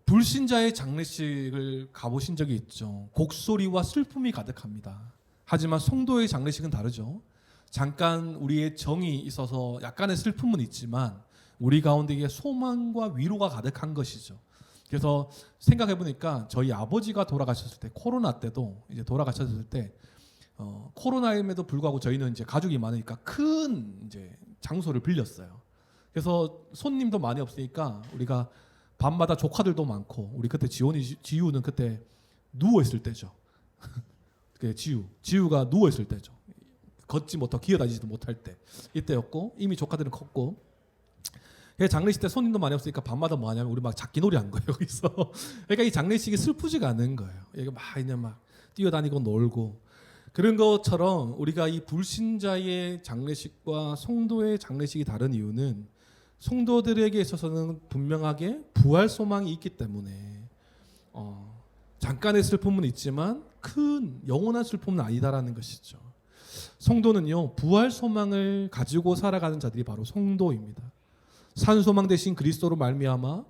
불신자의 장례식을 가보신 적이 있죠. 곡소리와 슬픔이 가득합니다. 하지만 성도의 장례식은 다르죠. 잠깐 우리의 정이 있어서 약간의 슬픔은 있지만 우리 가운데 이게 소망과 위로가 가득한 것이죠. 그래서 생각해 보니까 저희 아버지가 돌아가셨을 때, 코로나 때도 이제 돌아가셨을 때 코로나임에도 불구하고 저희는 이제 가족이 많으니까 큰 이제 장소를 빌렸어요. 그래서 손님도 많이 없으니까 우리가 밤마다 조카들도 많고, 우리 그때 지우는 그때 누워 있을 때죠. 지우가 누워 있을 때죠. 걷지 못하고 기어다니지도 못할 때 이때였고, 이미 조카들은 컸고, 장례식 때 손님도 많이 없으니까 밤마다 뭐 하냐면 우리 막 잡기놀이 한 거예요, 여기서. 그러니까 이 장례식이 슬프지가 않은 거예요. 이게 막 그냥 막 뛰어다니고 놀고. 그런 것처럼 우리가 이 불신자의 장례식과 성도의 장례식이 다른 이유는 성도들에게 있어서는 분명하게 부활 소망이 있기 때문에 잠깐의 슬픔은 있지만 큰 영원한 슬픔은 아니다라는 것이죠. 성도는요, 부활 소망을 가지고 살아가는 자들이 바로 성도입니다. 산 소망 대신 그리스도로 말미암아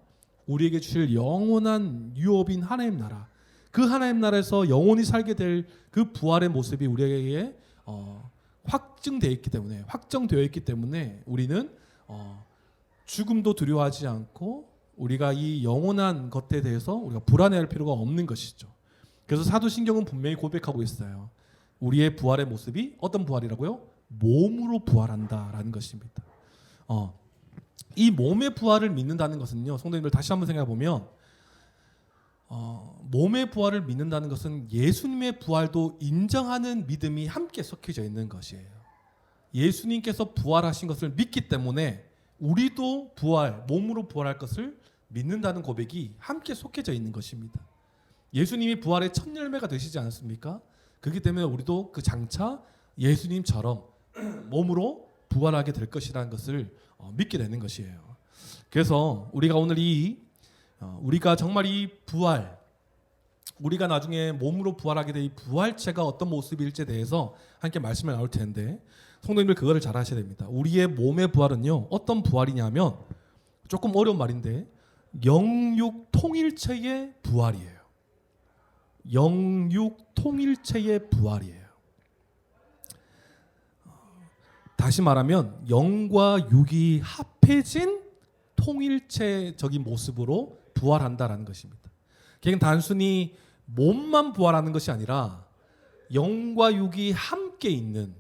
우리에게 주실 영원한 유업인 하나님 나라, 그 하나님 나라에서 영원히 살게 될 그 부활의 모습이 우리에게 확정되어 있기 때문에 우리는 죽음도 두려워하지 않고 우리가 이 영원한 것에 대해서 우리가 불안해할 필요가 없는 것이죠. 그래서 사도신경은 분명히 고백하고 있어요. 우리의 부활의 모습이 어떤 부활이라고요? 몸으로 부활한다라는 것입니다. 이 몸의 부활을 믿는다는 것은요, 성도님들 다시 한번 생각해 보면 몸의 부활을 믿는다는 것은 예수님의 부활도 인정하는 믿음이 함께 섞여져 있는 것이에요. 예수님께서 부활하신 것을 믿기 때문에 우리도 몸으로 부활할 것을 믿는다는 고백이 함께 속해져 있는 것입니다. 예수님이 부활의 첫 열매가 되시지 않았습니까? 그렇기 때문에 우리도 그 장차 예수님처럼 몸으로 부활하게 될 것이라는 것을 믿게 되는 것이에요. 그래서 우리가 오늘 우리가 정말 이 부활, 우리가 나중에 몸으로 부활하게 될 이 부활체가 어떤 모습일지에 대해서 함께 말씀을 나눌 텐데, 성도님들 그거를 잘 하셔야 됩니다. 우리의 몸의 부활은요, 어떤 부활이냐면, 조금 어려운 말인데 영육 통일체의 부활이에요. 영육 통일체의 부활이에요. 다시 말하면 영과 육이 합해진 통일체적인 모습으로 부활한다라는 것입니다. 그냥 단순히 몸만 부활하는 것이 아니라 영과 육이 함께 있는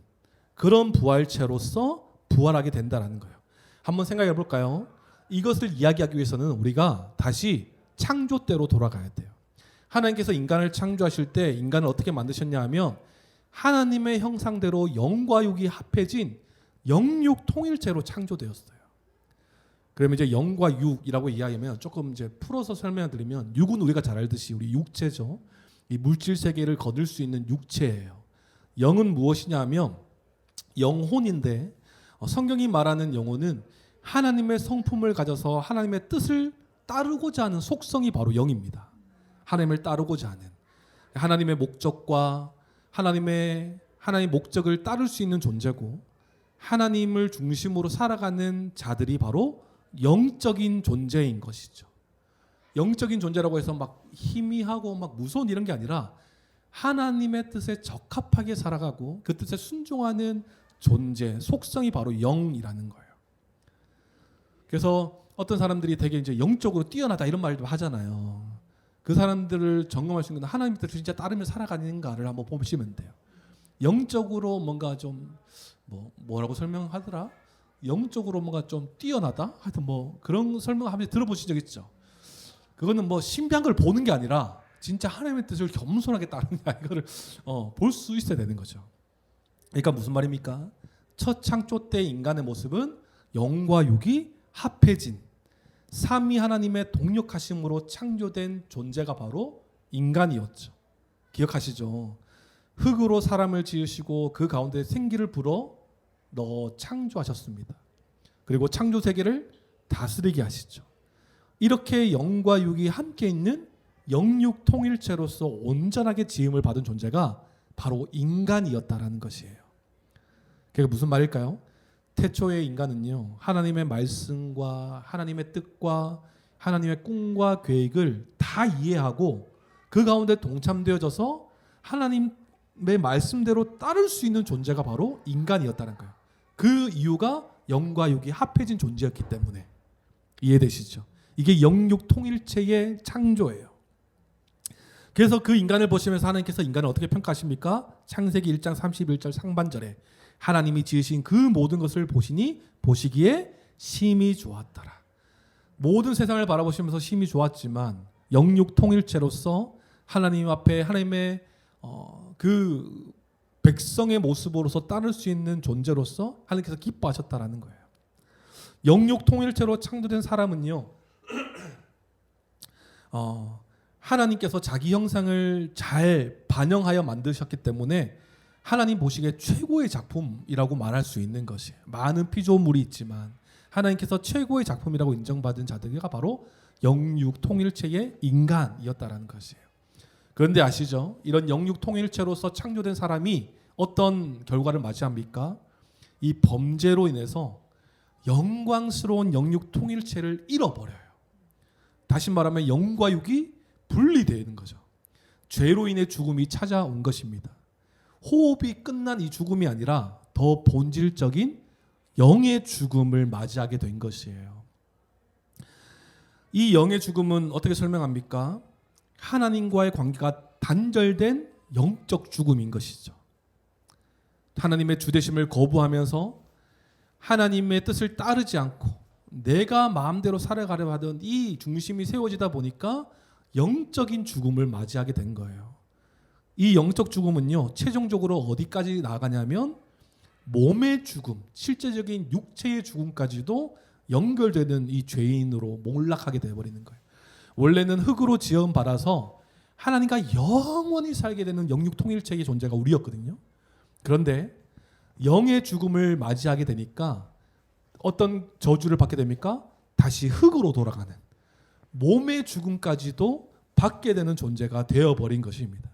그런 부활체로서 부활하게 된다라는 거예요. 한번 생각해 볼까요? 이것을 이야기하기 위해서는 우리가 다시 창조 때로 돌아가야 돼요. 하나님께서 인간을 창조하실 때 인간을 어떻게 만드셨냐 하면 하나님의 형상대로 영과 육이 합해진 영육 통일체로 창조되었어요. 그러면 이제 영과 육이라고 이야기하면 조금 이제 풀어서 설명드리면, 육은 우리가 잘 알듯이 우리 육체죠. 이 물질 세계를 거둘 수 있는 육체예요. 영은 무엇이냐 하면 영혼인데, 성경이 말하는 영혼은 하나님의 성품을 가져서 하나님의 뜻을 따르고자 하는 속성이 바로 영입니다. 하나님을 따르고자 하는, 하나님의 목적과 하나님의 목적을 따를 수 있는 존재고, 하나님을 중심으로 살아가는 자들이 바로 영적인 존재인 것이죠. 영적인 존재라고 해서 막 희미하고 막 무서운 이런 게 아니라 하나님의 뜻에 적합하게 살아가고 그 뜻에 순종하는 존재, 속성이 바로 영이라는 거예요. 그래서 어떤 사람들이 되게 이제 영적으로 뛰어나다 이런 말도 하잖아요. 그 사람들을 점검할 수 있는 건 하나님의 뜻을 진짜 따르며 살아가는가를 한번 보시면 돼요. 영적으로 뭔가 좀 뭐라고 설명하더라? 영적으로 뭔가 좀 뛰어나다? 하여튼 뭐 그런 설명 한번 들어보신 적 있죠? 그거는 뭐 신비한 걸 보는 게 아니라 진짜 하나님의 뜻을 겸손하게 따르냐, 이거를 볼 수 있어야 되는 거죠. 그러니까 무슨 말입니까? 첫 창조 때 인간의 모습은 영과 육이 합해진 삼위 하나님의 동력하심으로 창조된 존재가 바로 인간이었죠. 기억하시죠? 흙으로 사람을 지으시고 그 가운데 생기를 불어 넣어 창조하셨습니다. 그리고 창조 세계를 다스리게 하시죠. 이렇게 영과 육이 함께 있는 영육 통일체로서 온전하게 지음을 받은 존재가 바로 인간이었다라는 것이에요. 그게 무슨 말일까요? 태초의 인간은요, 하나님의 말씀과 하나님의 뜻과 하나님의 꿈과 계획을 다 이해하고 그 가운데 동참되어져서 하나님의 말씀대로 따를 수 있는 존재가 바로 인간이었다는 거예요. 그 이유가 영과 육이 합해진 존재였기 때문에. 이해되시죠? 이게 영육 통일체의 창조예요. 그래서 그 인간을 보시면서 하나님께서 인간을 어떻게 평가하십니까? 창세기 1장 31절 상반절에 하나님이 지으신 그 모든 것을 보시니 보시기에 심히 좋았더라. 모든 세상을 바라보시면서 심히 좋았지만 영육 통일체로서 하나님 앞에 하나님의 그 백성의 모습으로서 따를 수 있는 존재로서 하나님께서 기뻐하셨다라는 거예요. 영육 통일체로 창조된 사람은요, 하나님께서 자기 형상을 잘 반영하여 만드셨기 때문에 하나님 보시기에 최고의 작품이라고 말할 수 있는 것이에요. 많은 피조물이 있지만 하나님께서 최고의 작품이라고 인정받은 자들이 바로 영육 통일체의 인간이었다라는 것이에요. 그런데 아시죠? 이런 영육 통일체로서 창조된 사람이 어떤 결과를 맞이합니까? 이 범죄로 인해서 영광스러운 영육 통일체를 잃어버려요. 다시 말하면 영과 육이 분리되는 거죠. 죄로 인해 죽음이 찾아온 것입니다. 호흡이 끝난 이 죽음이 아니라 더 본질적인 영의 죽음을 맞이하게 된 것이에요. 이 영의 죽음은 어떻게 설명합니까? 하나님과의 관계가 단절된 영적 죽음인 것이죠. 하나님의 주되심을 거부하면서 하나님의 뜻을 따르지 않고 내가 마음대로 살아가려 하던 이 중심이 세워지다 보니까 영적인 죽음을 맞이하게 된 거예요. 이 영적 죽음은요, 최종적으로 어디까지 나가냐면 몸의 죽음, 실제적인 육체의 죽음까지도 연결되는 이 죄인으로 몰락하게 되어버리는 거예요. 원래는 흙으로 지음 받아서 하나님과 영원히 살게 되는 영육 통일체의 존재가 우리였거든요. 그런데 영의 죽음을 맞이하게 되니까 어떤 저주를 받게 됩니까? 다시 흙으로 돌아가는 몸의 죽음까지도 받게 되는 존재가 되어버린 것입니다.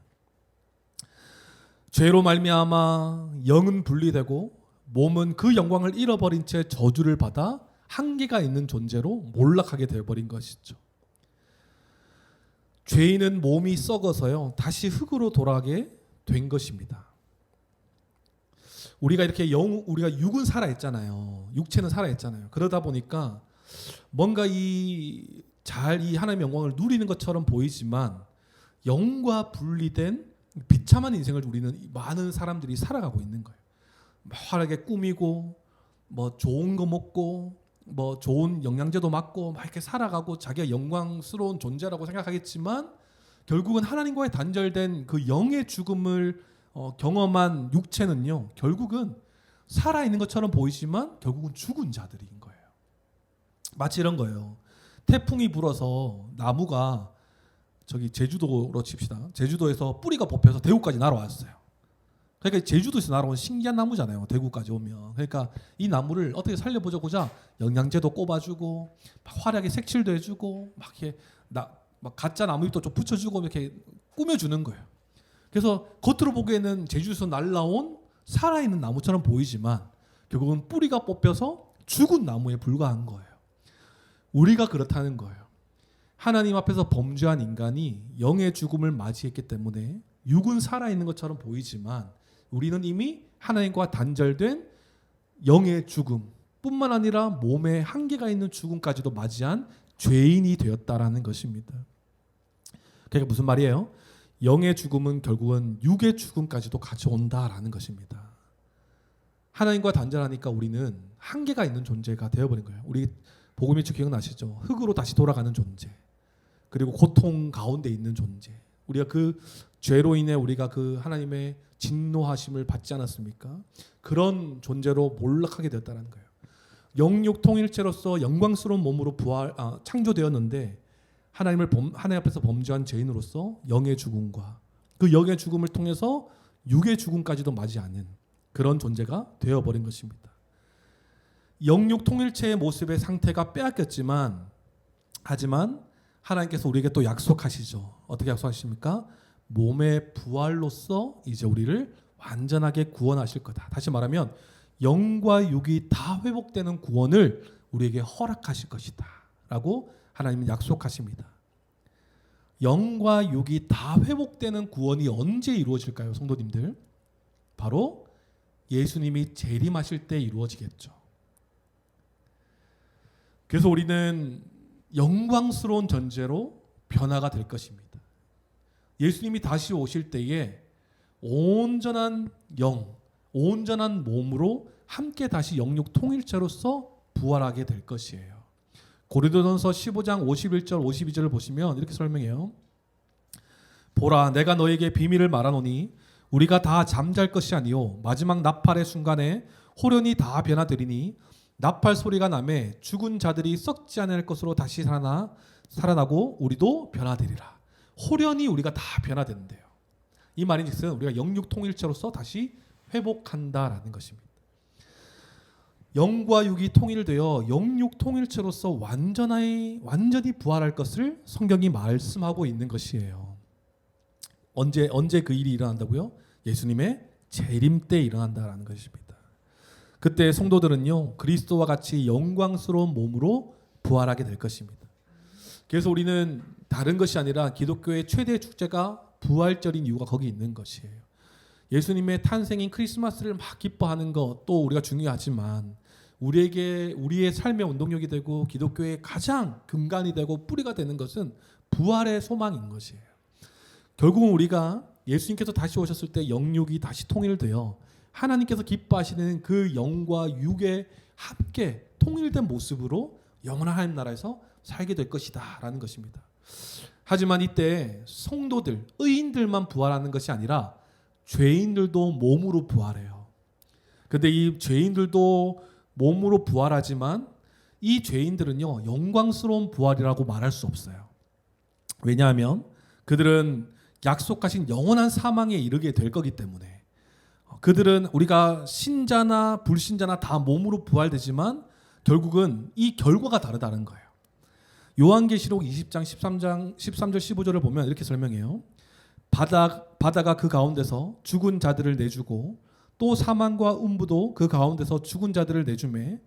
죄로 말미암아 영은 분리되고 몸은 그 영광을 잃어버린 채 저주를 받아 한계가 있는 존재로 몰락하게 되어버린 것이죠. 죄인은 몸이 썩어서요, 다시 흙으로 돌아가게 된 것입니다. 우리가 이렇게 우리가 육은 살아있잖아요. 육체는 살아있잖아요. 그러다 보니까 뭔가 이 하나님의 영광을 누리는 것처럼 보이지만 영과 분리된 비참한 인생을 우리는 많은 사람들이 살아가고 있는 거예요. 화려하게 꾸미고 뭐 좋은 거 먹고 뭐 좋은 영양제도 맞고 막 이렇게 살아가고 자기가 영광스러운 존재라고 생각하겠지만 결국은 하나님과의 단절된 그 영의 죽음을 경험한 육체는요, 결국은 살아있는 것처럼 보이지만 결국은 죽은 자들인 거예요. 마치 이런 거예요. 태풍이 불어서 나무가 저기 제주도로 칩시다. 제주도에서 뿌리가 뽑혀서 대구까지 날아왔어요. 그러니까 제주도에서 날아온 신기한 나무잖아요. 대구까지 오면. 그러니까 이 나무를 어떻게 살려보자고자 영양제도 꼽아주고 막 화려하게 색칠도 해주고 막 이렇게 막 가짜 나무잎도 좀 붙여주고 이렇게 꾸며주는 거예요. 그래서 겉으로 보기에는 제주에서 날라온 살아있는 나무처럼 보이지만 결국은 뿌리가 뽑혀서 죽은 나무에 불과한 거예요. 우리가 그렇다는 거예요. 하나님 앞에서 범죄한 인간이 영의 죽음을 맞이했기 때문에 육은 살아있는 것처럼 보이지만 우리는 이미 하나님과 단절된 영의 죽음 뿐만 아니라 몸에 한계가 있는 죽음까지도 맞이한 죄인이 되었다라는 것입니다. 그게 무슨 말이에요? 영의 죽음은 결국은 육의 죽음까지도 가져온다라는 것입니다. 하나님과 단절하니까 우리는 한계가 있는 존재가 되어버린 거예요. 우리 복음일주 기억나시죠? 흙으로 다시 돌아가는 존재, 그리고 고통 가운데 있는 존재. 우리가 그 죄로 인해 우리가 그 하나님의 진노하심을 받지 않았습니까? 그런 존재로 몰락하게 되었다는 거예요. 영육 통일체로서 영광스러운 몸으로 창조되었는데 하나님 앞에서 범죄한 죄인으로서 영의 죽음과 그 영의 죽음을 통해서 육의 죽음까지도 맞이하는 그런 존재가 되어버린 것입니다. 영육 통일체의 모습의 상태가 빼앗겼지만 하지만 하나님께서 우리에게 또 약속하시죠. 어떻게 약속하십니까? 몸의 부활로서 이제 우리를 완전하게 구원하실 거다. 다시 말하면 영과 육이 다 회복되는 구원을 우리에게 허락하실 것이다 라고 하나님은 약속하십니다. 영과 육이 다 회복되는 구원이 언제 이루어질까요, 성도님들? 바로 예수님이 재림하실 때 이루어지겠죠. 그래서 우리는 영광스러운 존재로 변화가 될 것입니다. 예수님이 다시 오실 때에 온전한 영, 온전한 몸으로 함께 다시 영육 통일체로서 부활하게 될 것이에요. 고린도전서 15장 51절 52절을 보시면 이렇게 설명해요. 보라, 내가 너에게 비밀을 말하노니 우리가 다 잠잘 것이 아니요 마지막 나팔의 순간에 호련히 다 변화되리니 나팔 소리가 나매 죽은 자들이 썩지 않을 것으로 다시 살아나고 우리도 변화되리라. 호련히 우리가 다 변화된대요. 이 말인즉슨 우리가 영육 통일체로서 다시 회복한다라는 것입니다. 영과 육이 통일되어 영육 통일체로서 완전히 부활할 것을 성경이 말씀하고 있는 것이에요. 언제 그 일이 일어난다고요? 예수님의 재림 때 일어난다라는 것입니다. 그때 성도들은요 그리스도와 같이 영광스러운 몸으로 부활하게 될 것입니다. 그래서 우리는 다른 것이 아니라 기독교의 최대 축제가 부활절인 이유가 거기 있는 것이에요. 예수님의 탄생인 크리스마스를 막 기뻐하는 것도 우리가 중요하지만 우리의 삶의 원동력이 되고 기독교의 가장 근간이 되고 뿌리가 되는 것은 부활의 소망인 것이에요. 결국은 우리가 예수님께서 다시 오셨을 때 영육이 다시 통일되어 하나님께서 기뻐하시는 그 영과 육의 함께 통일된 모습으로 영원한 하나님 나라에서 살게 될 것이다 라는 것입니다. 하지만 이때 성도들, 의인들만 부활하는 것이 아니라 죄인들도 몸으로 부활해요. 근데 이 죄인들도 몸으로 부활하지만 이 죄인들은요 영광스러운 부활이라고 말할 수 없어요. 왜냐하면 그들은 약속하신 영원한 사망에 이르게 될 거기 때문에 그들은 우리가 신자나 불신자나 다 몸으로 부활되지만 결국은 이 결과가 다르다는 거예요. 요한계시록 20장 13절 15절을 보면 이렇게 설명해요. 바다가 그 가운데서 죽은 자들을 내주고 또 사망과 음부도 그 가운데서 죽은 자들을 내주매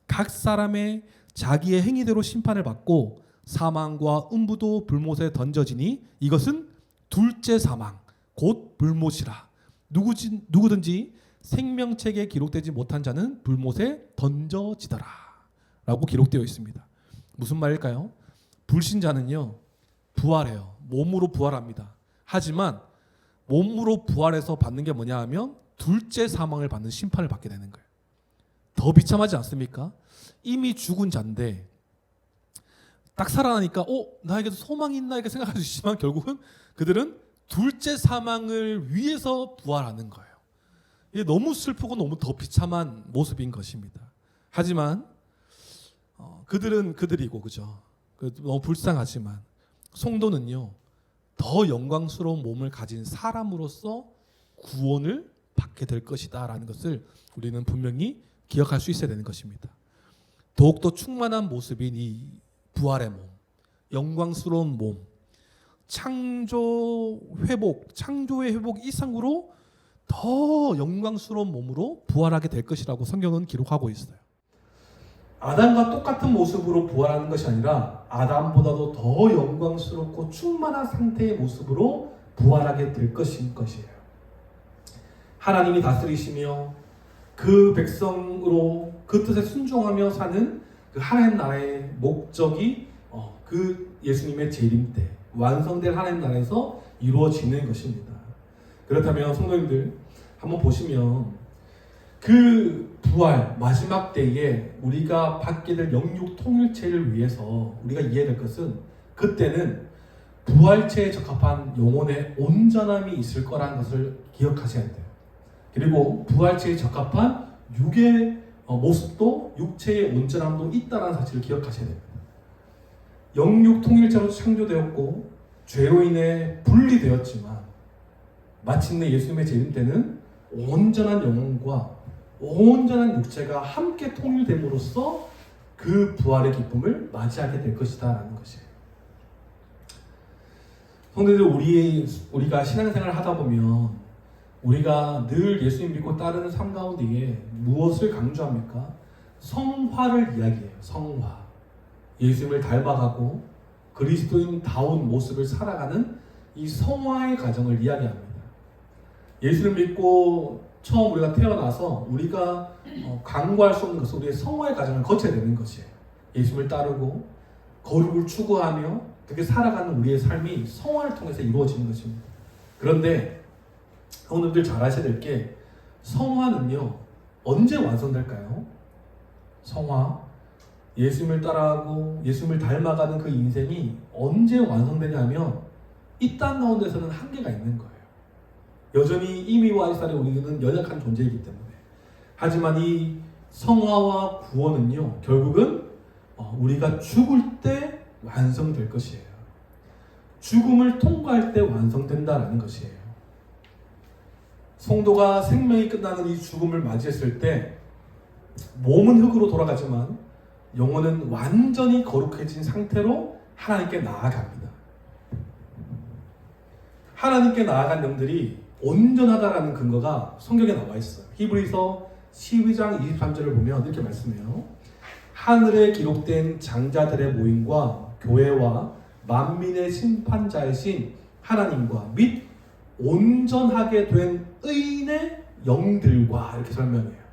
각 사람의 자기의 행위대로 심판을 받고 사망과 음부도 불못에 던져지니 이것은 둘째 사망 곧 불못이라. 누구든지 생명책에 기록되지 못한 자는 불못에 던져지더라 라고 기록되어 있습니다. 무슨 말일까요? 불신자는요 부활해요. 몸으로 부활합니다. 하지만 몸으로 부활해서 받는 게 뭐냐 하면 둘째 사망을 받는 심판을 받게 되는 거예요. 더 비참하지 않습니까? 이미 죽은 자인데 딱 살아나니까 나에게도 소망이 있나 이렇게 생각할 수 있지만 결국은 그들은 둘째 사망을 위해서 부활하는 거예요. 이게 너무 슬프고 너무 더 비참한 모습인 것입니다. 하지만 그들은 그들이고 그죠? 너무 불쌍하지만 성도는요 더 영광스러운 몸을 가진 사람으로서 구원을 받게 될 것이다 라는 것을 우리는 분명히 기억할 수 있어야 되는 것입니다. 더욱더 충만한 모습인 이 부활의 몸, 영광스러운 몸, 창조의 회복 이상으로 더 영광스러운 몸으로 부활하게 될 것이라고 성경은 기록하고 있어요. 아담과 똑같은 모습으로 부활하는 것이 아니라 아담보다도 더 영광스럽고 충만한 상태의 모습으로 부활하게 될 것인 것이에요. 하나님이 다스리시며 그 백성으로 그 뜻에 순종하며 사는 그 하나님 나라의 목적이 그 예수님의 재림 때 완성될 하나님 나라에서 이루어지는 것입니다. 그렇다면 성도님들 한번 보시면 그 부활 마지막 때에 우리가 받게 될 영육 통일체를 위해서 우리가 이해할 것은 그때는 부활체에 적합한 영혼의 온전함이 있을 거라는 것을 기억하셔야 돼요. 그리고 부활체에 적합한 육의 모습도 육체의 온전함도 있다는 사실을 기억하셔야 됩니다. 영육 통일체로 창조되었고 죄로 인해 분리되었지만 마침내 예수님의 재림 때는 온전한 영혼과 온전한 육체가 함께 통일됨으로써 그 부활의 기쁨을 맞이하게 될 것이다 라는 것이에요. 성도들, 우리가 신앙생활을 하다 보면 우리가 늘 예수님 믿고 따르는 삶 가운데에 무엇을 강조합니까? 성화를 이야기해요. 성화. 예수님을 닮아가고 그리스도인다운 모습을 살아가는 이 성화의 과정을 이야기합니다. 예수를 믿고 처음 우리가 태어나서 우리가 강구할 수 없는 것은 우리의 성화의 과정을 거쳐야 되는 것이에요. 예수를 따르고 거룩을 추구하며 그렇게 살아가는 우리의 삶이 성화를 통해서 이루어지는 것입니다. 그런데 오늘들 잘 아셔야 될 게 성화는요 언제 완성될까요? 성화, 예수님을 따라가고 예수님을 닮아가는 그 인생이 언제 완성되냐면 이 땅 가운데서는 한계가 있는 거예요. 여전히 이미와 이스라엘의 우리는 연약한 존재이기 때문에. 하지만 이 성화와 구원은요 결국은 우리가 죽을 때 완성될 것이에요. 죽음을 통과할 때 완성된다라는 것이에요. 성도가 생명이 끝나는 이 죽음을 맞이했을 때 몸은 흙으로 돌아가지만 영혼은 완전히 거룩해진 상태로 하나님께 나아갑니다. 하나님께 나아간 영들이 온전하다라는 근거가 성경에 나와 있어요. 히브리서 12장 23절을 보면 이렇게 말씀해요. 하늘에 기록된 장자들의 모임과 교회와 만민의 심판자이신 하나님과 및 온전하게 된 의인의 영들과 이렇게 설명해요.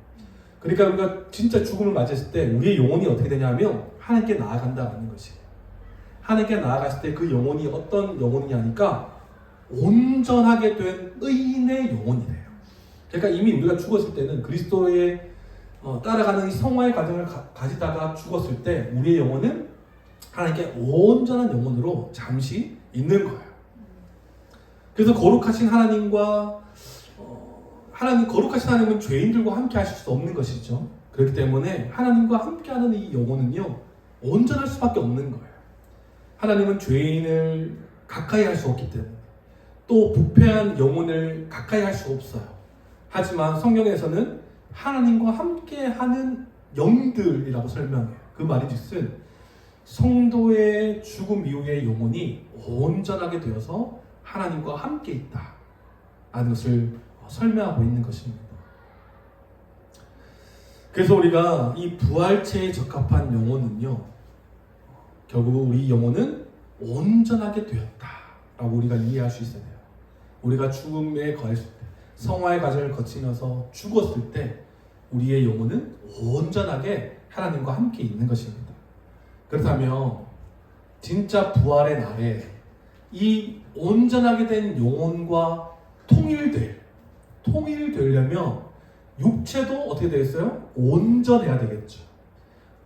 그러니까 우리가 진짜 죽음을 맞이했을 때 우리의 영혼이 어떻게 되냐면 하나님께 나아간다는 것이에요. 하나님께 나아갔을 때 그 영혼이 어떤 영혼이냐니까 온전하게 된 의인의 영혼이 돼요. 그러니까 이미 우리가 죽었을 때는 그리스도의 따라가는 이 성화의 과정을 가지다가 죽었을 때 우리의 영혼은 하나님께 온전한 영혼으로 잠시 있는 거예요. 그래서 거룩하신 하나님과 거룩하신 하나님은 죄인들과 함께 하실 수 없는 것이죠. 그렇기 때문에 하나님과 함께하는 이 영혼은요 온전할 수밖에 없는 거예요. 하나님은 죄인을 가까이 할 수 없기 때문에 또 부패한 영혼을 가까이 할 수 없어요. 하지만 성경에서는 하나님과 함께하는 영들이라고 설명해요. 그 말인즉슨 성도의 죽음 이후의 영혼이 온전하게 되어서 하나님과 함께 있다 라는 것을 설명하고 있는 것입니다. 그래서 우리가 이 부활체에 적합한 영혼은요 결국 우리 영혼은 온전하게 되었다 라고 우리가 이해할 수 있어야 돼요. 우리가 죽음에 거했을 때 성화의 과정을 거치면서 죽었을 때 우리의 영혼은 온전하게 하나님과 함께 있는 것입니다. 그렇다면 진짜 부활의 날에 이 온전하게 된 영혼과 통일되려면 육체도 어떻게 되겠어요? 온전해야 되겠죠.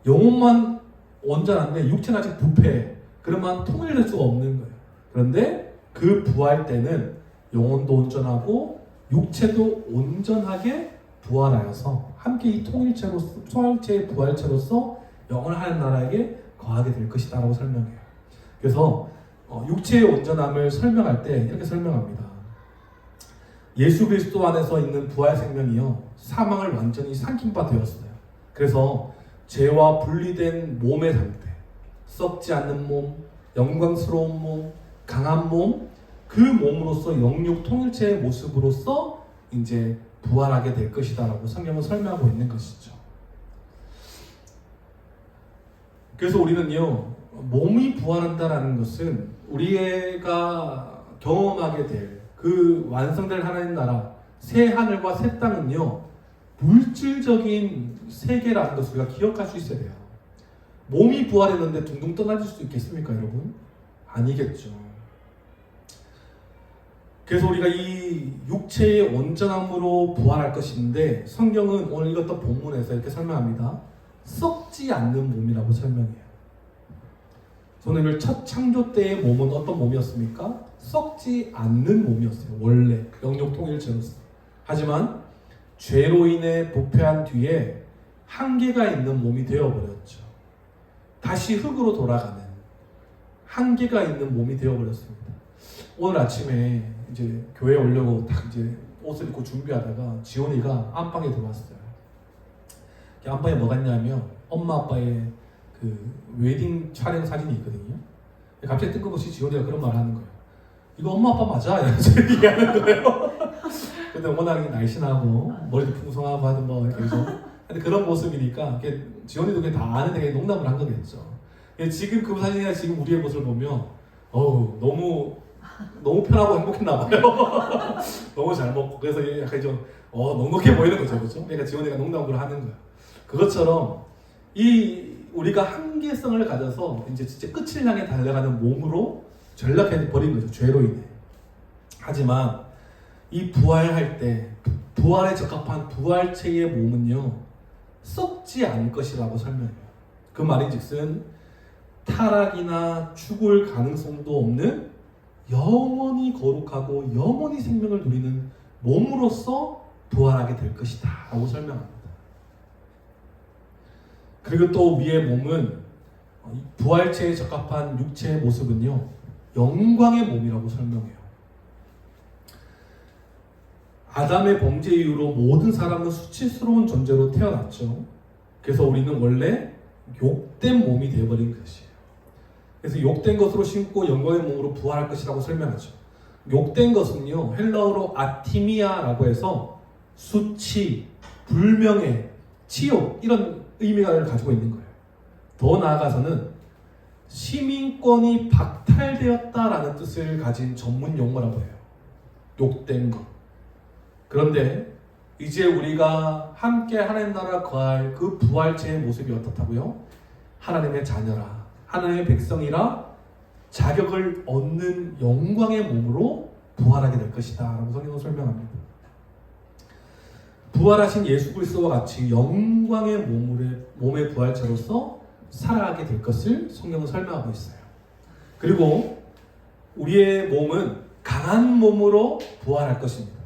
영혼만 온전한데 육체는 아직 부패해. 그러면 통일될 수가 없는 거예요. 그런데 그 부활 때는 영혼도 온전하고 육체도 온전하게 부활하여서 함께 이 통일체의 부활체로서 영원한 나라에게 거하게 될 것이다 라고 설명해요. 그래서 육체의 온전함을 설명할 때 이렇게 설명합니다. 예수 그리스도 안에서 있는 부활 생명이요 사망을 완전히 삼킨 바 되었어요. 그래서 죄와 분리된 몸의 상태, 썩지 않는 몸, 영광스러운 몸, 강한 몸, 그 몸으로서 영육 통일체의 모습으로서 이제 부활하게 될 것이다라고 성경은 설명하고 있는 것이죠. 그래서 우리는요 몸이 부활한다라는 것은 우리가 경험하게 될 그 완성될 하나님 나라 새 하늘과 새 땅은요 물질적인 세계라는 것을 우리가 기억할 수 있어야 돼요. 몸이 부활했는데 둥둥 떠날 수 있겠습니까 여러분? 아니겠죠. 그래서 우리가 이 육체의 온전함으로 부활할 것인데 성경은 오늘 읽었던 본문에서 이렇게 설명합니다. 썩지 않는 몸이라고 설명해요. 오늘 첫 창조 때의 몸은 어떤 몸이었습니까? 썩지 않는 몸이었어요. 원래 영육 통일체로서. 하지만 죄로 인해 부패한 뒤에 한계가 있는 몸이 되어버렸죠. 다시 흙으로 돌아가는 한계가 있는 몸이 되어버렸습니다. 오늘 아침에 이제 교회에 오려고 딱 이제 옷을 입고 준비하다가 지원이가 안방에 들어왔어요. 안방에 뭐가 있냐면 엄마 아빠의 그 웨딩 촬영 사진이 있거든요. 갑자기 뜬금없이 지원이가 그런 말을 하는 거예요. 이거 엄마 아빠 맞아? 이러면서 얘기하는 거예요. 근데 워낙 날씬하고 머리도 풍성하고 하는 뭐 이렇게 좀 근데 그런 모습이니까 지원이도 그냥 다 아는데 농담을 한 거겠죠. 지금 그 사진이나 지금 우리의 모습을 보면 너무 편하고 행복했나 봐요. 너무 잘 먹고 그래서 약간 좀 넉넉해 보이는 거죠, 그렇죠? 그러니까 지원이가 농담을 하는 거예요. 그것처럼 우리가 한계성을 가져서 이제 진짜 끝을 향해 달려가는 몸으로 전락해 버린 거죠, 죄로 인해. 하지만 이 부활할 때 부활에 적합한 부활체의 몸은요 썩지 않을 것이라고 설명해요. 그 말인즉슨 타락이나 죽을 가능성도 없는 영원히 거룩하고 영원히 생명을 누리는 몸으로서 부활하게 될 것이다 라고 설명합니다. 그리고 또 우리의 몸은 부활체에 적합한 육체의 모습은요 영광의 몸이라고 설명해요. 아담의 범죄 이후로 모든 사람은 수치스러운 존재로 태어났죠. 그래서 우리는 원래 욕된 몸이 되어버린 것이에요. 그래서 욕된 것으로 심고 영광의 몸으로 부활할 것이라고 설명하죠. 욕된 것은요 헬라어로 아티미아라고 해서 수치, 불명예, 치욕 이런 의미를 가지고 있는 거예요. 더 나아가서는 시민권이 박탈되었다라는 뜻을 가진 전문 용어라고 해요. 욕된 것. 그런데 이제 우리가 함께 하나님 나라 거할 그 부활체의 모습이 어떻다고요? 하나님의 자녀라, 하나님의 백성이라 자격을 얻는 영광의 몸으로 부활하게 될 것이다 라고 성경은 설명합니다. 부활하신 예수 그리스도와 같이 영광의 몸의 부활체로서 살아가게 될 것을 성경은 설명하고 있어요. 그리고 우리의 몸은 강한 몸으로 부활할 것입니다.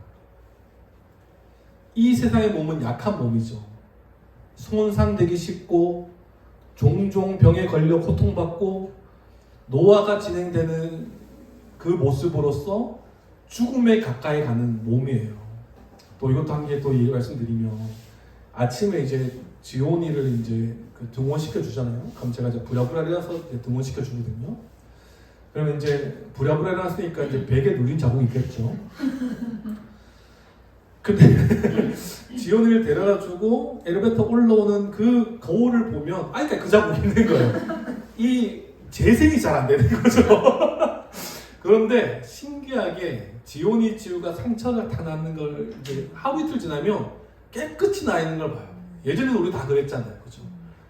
이 세상의 몸은 약한 몸이죠. 손상되기 쉽고 종종 병에 걸려 고통받고 노화가 진행되는 그 모습으로서 죽음에 가까이 가는 몸이에요. 또 이것도 한 개 또 말씀드리면 아침에 이제 지온이를 이제 등원시켜 주잖아요. 그럼 제가 이제 부랴부랴 일어나서 등원시켜 주거든요. 그러면 이제 부랴부랴 일어났으니까 이제 베개 눌린 자국이 있겠죠. 근데 지온이를 데려다 주고 엘리베이터 올라오는 그 거울을 보면 그러니까 그 자국이 있는 거예요. 이 재생이 잘 안 되는 거죠. 그런데 신기하게 지온이 지우가 상처가 다 나는 걸 이제 하루 이틀 지나면 깨끗이 나 있는 걸 봐요. 예전에는 우리 다 그랬잖아요, 그렇죠?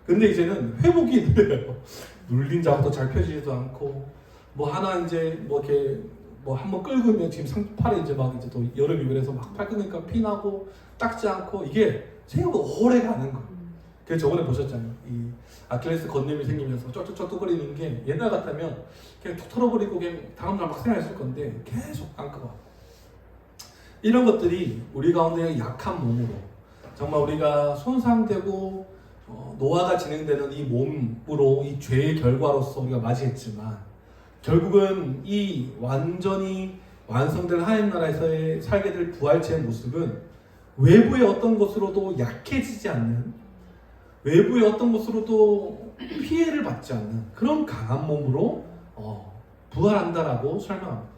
근데 이제는 회복이 느려요. 눌린 자국도 잘 펴지지도 않고 뭐 하나 이제 뭐 이렇게 뭐 한번 끌고면 지금 팔에 이제 막 이제 또 여름이 그래서 막 팔 끄니까 피 나고 닦지 않고 이게 생각보다 오래 가는 거예요. 그래서 저번에 보셨잖아요. 이 아킬레스 건염이 생기면서 쩔쩔쩔거리는 게 옛날 같으면 그냥 툭 털어버리고 그냥 다음날 막 생활했을 건데 계속 안고 와. 이런 것들이 우리 가운데 약한 몸으로 정말 우리가 손상되고 노화가 진행되는 이 몸으로 이 죄의 결과로서 우리가 맞이했지만 결국은 이 완전히 완성된 하나님 나라에서의 살게 될 부활체의 모습은 외부의 어떤 것으로도 약해지지 않는 외부의 어떤 것으로도 피해를 받지 않는 그런 강한 몸으로 부활한다라고 설명합니다.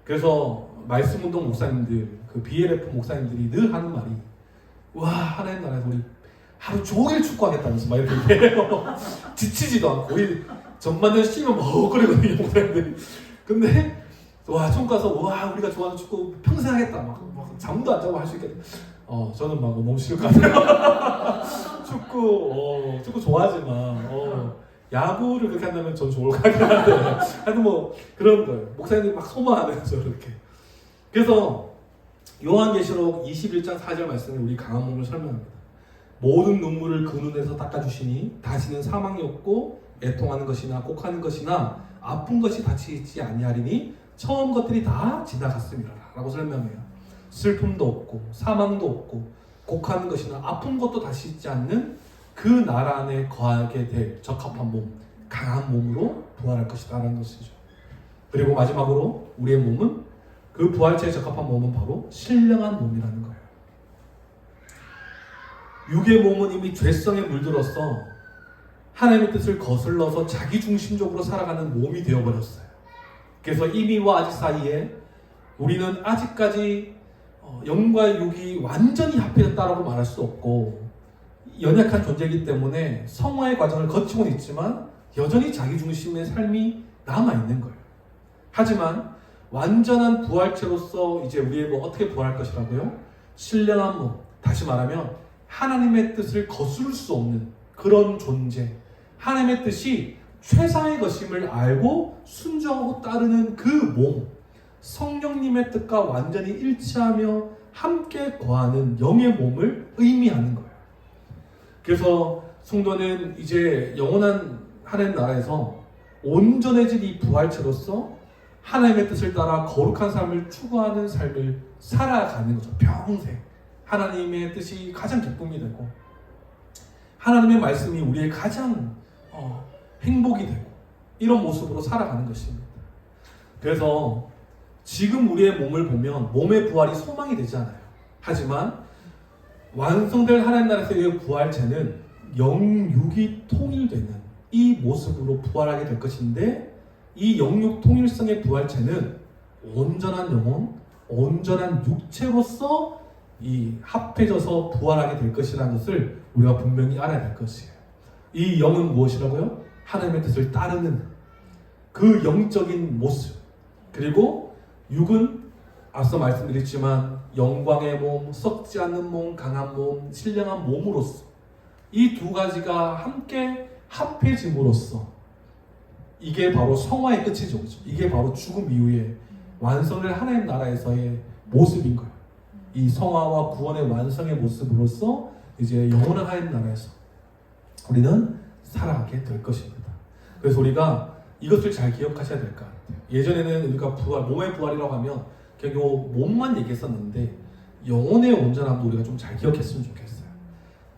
그래서 말씀운동 목사님들, 그 BLF 목사님들이 늘 하는 말이 와 하나님 나라에서 우리 하루 종일 축구하겠다면서 막 이렇게 해요. 지치지도 않고 우리 전반전 쉬면 먹거리거든요 목사님들이. 근데 와 총 가서 와 우리가 좋아하는 축구 평생 하겠다 막 잠도 안 자고 할 수 있겠다. 저는 막 너무 싫을 것 같아요. 축구 좋아하지만 야구를 그렇게 한다면 전 좋을 것 같긴 한데 하여튼 뭐 그런 거예요. 목사님들이 막 소망하는 거죠 이렇게. 그래서 요한계시록 21장 4절 말씀에 우리 강한 몸을 설명합니다. 모든 눈물을 그 눈에서 닦아주시니 다시는 사망이 없고 애통하는 것이나 곡하는 것이나 아픈 것이 다치지 아니하리니 처음 것들이 다 지나갔습니다 라고 설명해요. 슬픔도 없고 사망도 없고 곡하는 것이나 아픈 것도 다시 있지 않는 그 나라 안에 거하게 될 적합한 몸, 강한 몸으로 부활할 것이다 라는 것이죠. 그리고 마지막으로 우리의 몸은 그 부활체에 적합한 몸은 바로 신령한 몸이라는 거예요. 육의 몸은 이미 죄성에 물들어서 하나님의 뜻을 거슬러서 자기 중심적으로 살아가는 몸이 되어버렸어요. 그래서 이미와 아직 사이에 우리는 아직까지 영과 육이 완전히 합해졌다라고 말할 수 없고 연약한 존재이기 때문에 성화의 과정을 거치고는 있지만 여전히 자기 중심의 삶이 남아있는 거예요. 하지만 완전한 부활체로서 이제 우리의 몸 어떻게 부활할 것이라고요? 신령한 몸, 다시 말하면 하나님의 뜻을 거스를 수 없는 그런 존재, 하나님의 뜻이 최상의 것임을 알고 순종하고 따르는 그 몸, 성령님의 뜻과 완전히 일치하며 함께 거하는 영의 몸을 의미하는 거예요. 그래서 성도는 이제 영원한 하나님 나라에서 온전해진 이 부활체로서 하나님의 뜻을 따라 거룩한 삶을 추구하는 삶을 살아가는 거죠. 평생 하나님의 뜻이 가장 기쁨이 되고 하나님의 말씀이 우리의 가장 행복이 되고 이런 모습으로 살아가는 것입니다. 그래서 지금 우리의 몸을 보면 몸의 부활이 소망이 되지 않아요. 하지만 완성될 하나님 나라에서의 부활체는 영육이 통일되는 이 모습으로 부활하게 될 것인데 이 영육 통일성의 부활체는 온전한 영혼, 온전한 육체로서 이 합해져서 부활하게 될 것이라는 것을 우리가 분명히 알아야 될 것이에요. 이 영은 무엇이라고요? 하나님의 뜻을 따르는 그 영적인 모습. 그리고 육은 앞서 말씀드렸지만 영광의 몸, 썩지 않는 몸, 강한 몸, 신령한 몸으로서 이 두 가지가 함께 합해짐으로써 이게 바로 성화의 끝이죠. 그렇죠? 이게 바로 죽음 이후에 완성될 하나님 나라에서의 모습인 거예요. 이 성화와 구원의 완성의 모습으로서 이제 영원한 하나님 나라에서 우리는 살아가게 될 것입니다. 그래서 우리가 이것을 잘 기억하셔야 될 것 같아요. 예전에는 우리가 부활, 몸의 부활이라고 하면 결국 몸만 얘기했었는데 영혼의 온전함도 우리가 좀 잘 기억했으면 좋겠어요.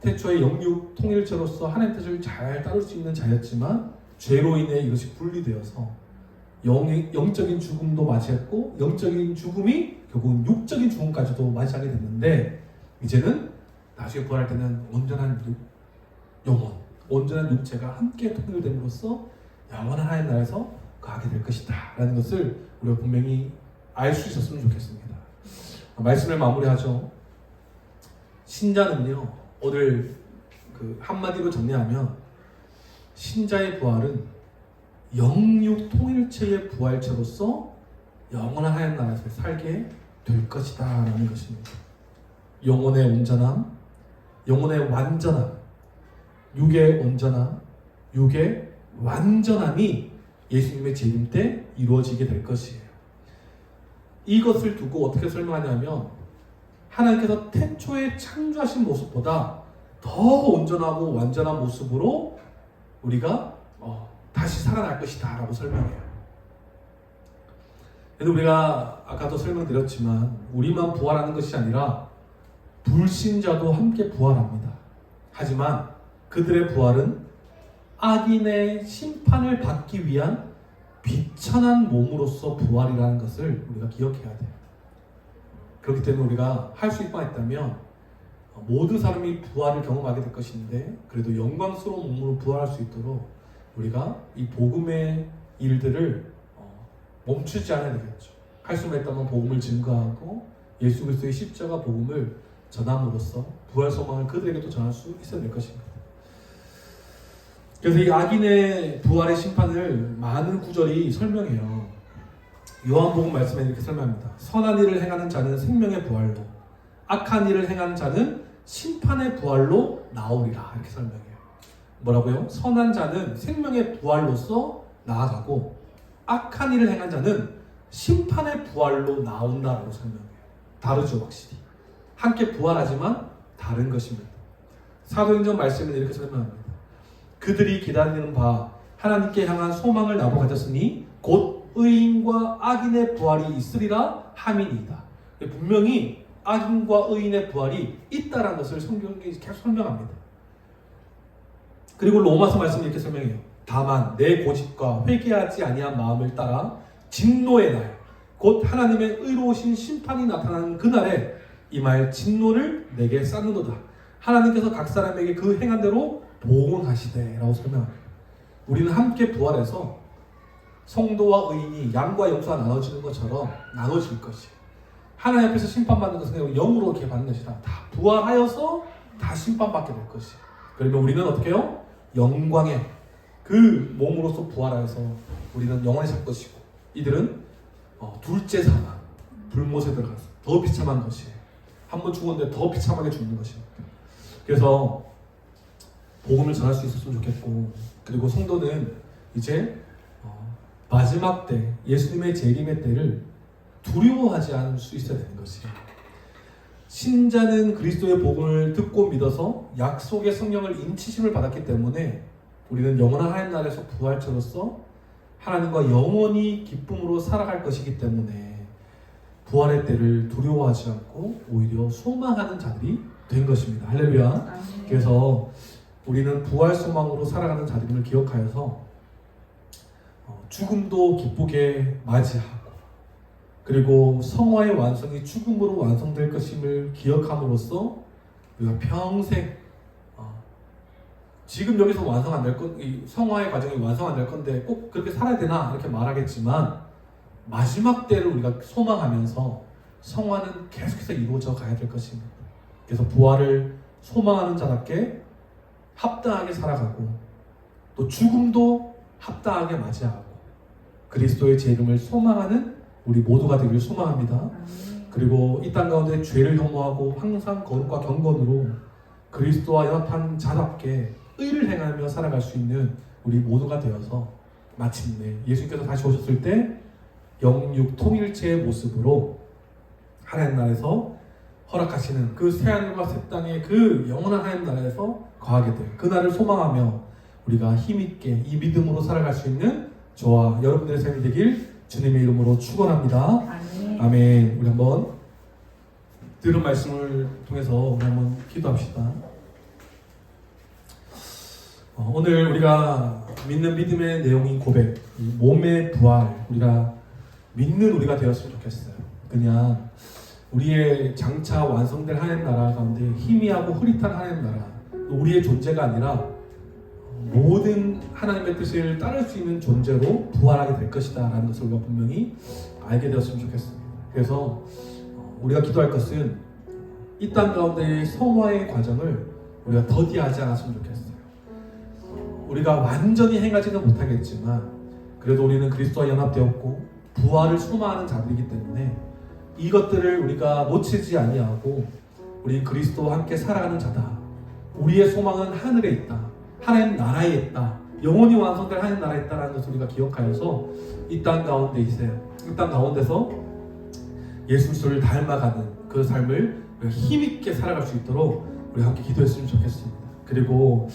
태초에 영육 통일체로서 하나님의 뜻을 잘 따를 수 있는 자였지만 죄로 인해 이것이 분리되어서 영적인 죽음도 맞이했고 영적인 죽음이 결국은 육적인 죽음까지도 맞이하게 됐는데 이제는 나중에 부활할 때는 온전한 영혼, 온전한 육체가 함께 통일됨으로써 영원한 하나님 나라에서 가게 될 것이다 라는 것을 우리가 분명히 알 수 있었으면 좋겠습니다. 말씀을 마무리하죠. 신자는요, 오늘 그 한마디로 정리하면 신자의 부활은 영육 통일체의 부활체로서 영원한 하나님 나라에서 살게 될 것이다 라는 것입니다. 영혼의 온전함, 영혼의 완전함, 육의 온전함, 육의 완전함이 예수님의 재림 때 이루어지게 될 것이에요. 이것을 두고 어떻게 설명하냐면 하나님께서 태초에 창조하신 모습보다 더 온전하고 완전한 모습으로 우리가 다시 살아날 것이다 라고 설명해요. 그래서 우리가 아까도 설명드렸지만 우리만 부활하는 것이 아니라 불신자도 함께 부활합니다. 하지만 그들의 부활은 악인의 심판을 받기 위한 비천한 몸으로서 부활이라는 것을 우리가 기억해야 돼요. 그렇기 때문에 우리가 할 수 있다면 모든 사람이 부활을 경험하게 될 것인데 그래도 영광스러운 몸으로 부활할 수 있도록 우리가 이 복음의 일들을 멈추지 않아야 되겠죠. 할 수만 있다면 복음을 증거하고 예수 그리스도의 십자가 복음을 전함으로써 부활 소망을 그들에게도 전할 수 있어야 될 것입니다. 그래서 이 악인의 부활의 심판을 많은 구절이 설명해요. 요한복음 말씀에 이렇게 설명합니다. 선한 일을 행하는 자는 생명의 부활로, 악한 일을 행하는 자는 심판의 부활로 나오리라 이렇게 설명해요. 뭐라고요? 선한 자는 생명의 부활로서 나아가고 악한 일을 행한 자는 심판의 부활로 나온다라고 설명해요. 다르죠, 확실히. 함께 부활하지만 다른 것입니다. 사도행전 말씀은 이렇게 설명합니다. 그들이 기다리는 바 하나님께 향한 소망을 나도 가졌으니 곧 의인과 악인의 부활이 있으리라 함이니이다. 분명히 악인과 의인의 부활이 있다라는 것을 성경이 계속 설명합니다. 그리고 로마서 말씀이 이렇게 설명해요. 다만 내 고집과 회개하지 아니한 마음을 따라 진노의 날, 곧 하나님의 의로우신 심판이 나타나는 그날에 이 말 진노를 내게 쌓는도다. 하나님께서 각 사람에게 그 행한 대로 보응하시되 라고 설명합니다. 우리는 함께 부활해서 성도와 의인이 양과 염소가 나눠지는 것처럼 나눠질 것이에요. 하나님 앞에서 심판받는 것은 그냥 영으로 이렇게 받는 것이라 다 부활하여서 다 심판받게 될 것이에요. 그러면 우리는 어떻게 해요? 영광의 그 몸으로서 부활하여서 우리는 영원히 살 것이고 이들은 둘째 사망, 불못에 들어가서 더 비참한 것이에요. 한 번 죽었는데 더 비참하게 죽는 것입니다. 그래서 복음을 전할 수 있었으면 좋겠고, 그리고 성도는 이제 마지막 때 예수님의 재림의 때를 두려워하지 않을 수 있어야 되는 것이에요. 신자는 그리스도의 복음을 듣고 믿어서 약속의 성령을 인치심을 받았기 때문에 우리는 영원한 하나님 나라에서 부활체로서 하나님과 영원히 기쁨으로 살아갈 것이기 때문에 부활의 때를 두려워하지 않고 오히려 소망하는 자들이 된 것입니다. 할렐루야. 아멘. 그래서 우리는 부활 소망으로 살아가는 자들임을 기억하여서 죽음도 기쁘게 맞이하고, 그리고 성화의 완성이 죽음으로 완성될 것임을 기억함으로써 우리가 평생 지금 여기서 완성 안 될 건, 이 성화의 과정이 완성 안 될 건데 꼭 그렇게 살아야 되나 이렇게 말하겠지만 마지막 때를 우리가 소망하면서 성화는 계속해서 이루어져 가야 될 것입니다. 그래서 부활을 소망하는 자답게 합당하게 살아가고 또 죽음도 합당하게 맞이하고 그리스도의 재림을 소망하는 우리 모두가 되기를 소망합니다. 아멘. 그리고 이 땅 가운데 죄를 혐오하고 항상 거룩과 경건으로 그리스도와 연합한 자답게 의를 행하며 살아갈 수 있는 우리 모두가 되어서 마침내 예수님께서 다시 오셨을 때 영육 통일체의 모습으로 하나님 나라에서 허락하시는 그 새하늘과 새 땅의 그 영원한 하나님 나라에서 거하게 될 그날을 소망하며 우리가 힘있게 이 믿음으로 살아갈 수 있는 저와 여러분들의 삶이 되길 주님의 이름으로 축원합니다. 아멘. 아멘. 우리 한번 들은 말씀을 통해서 우리 한번 기도합시다. 오늘 우리가 믿는 믿음의 내용인 고백, 이 몸의 부활, 우리가 믿는 우리가 되었으면 좋겠어요. 그냥 우리의 장차 완성될 하나님 나라 가운데 희미하고 흐릿한 하나님 나라, 우리의 존재가 아니라 모든 하나님의 뜻을 따를 수 있는 존재로 부활하게 될 것이다 라는 것을 우리가 분명히 알게 되었으면 좋겠습니다. 그래서 우리가 기도할 것은 이 땅 가운데의 성화의 과정을 우리가 더디하지 않았으면 좋겠어요. 우리가 완전히 행하지는 못하겠지만 그래도 우리는 그리스도와 연합되었고 부활을 소망하는 자들이기 때문에 이것들을 우리가 놓치지 아니하고 우리 그리스도와 함께 살아가는 자다. 우리의 소망은 하늘에 있다. 하나님 나라에 있다. 영원히 완성될 하나님 나라에 있다는 것을 우리가 기억하여서 이 땅 가운데 있어요. 이 땅 가운데서 예수 그리스도를 닮아가는 그 삶을 힘있게 살아갈 수 있도록 우리 함께 기도했으면 좋겠습니다. 그리고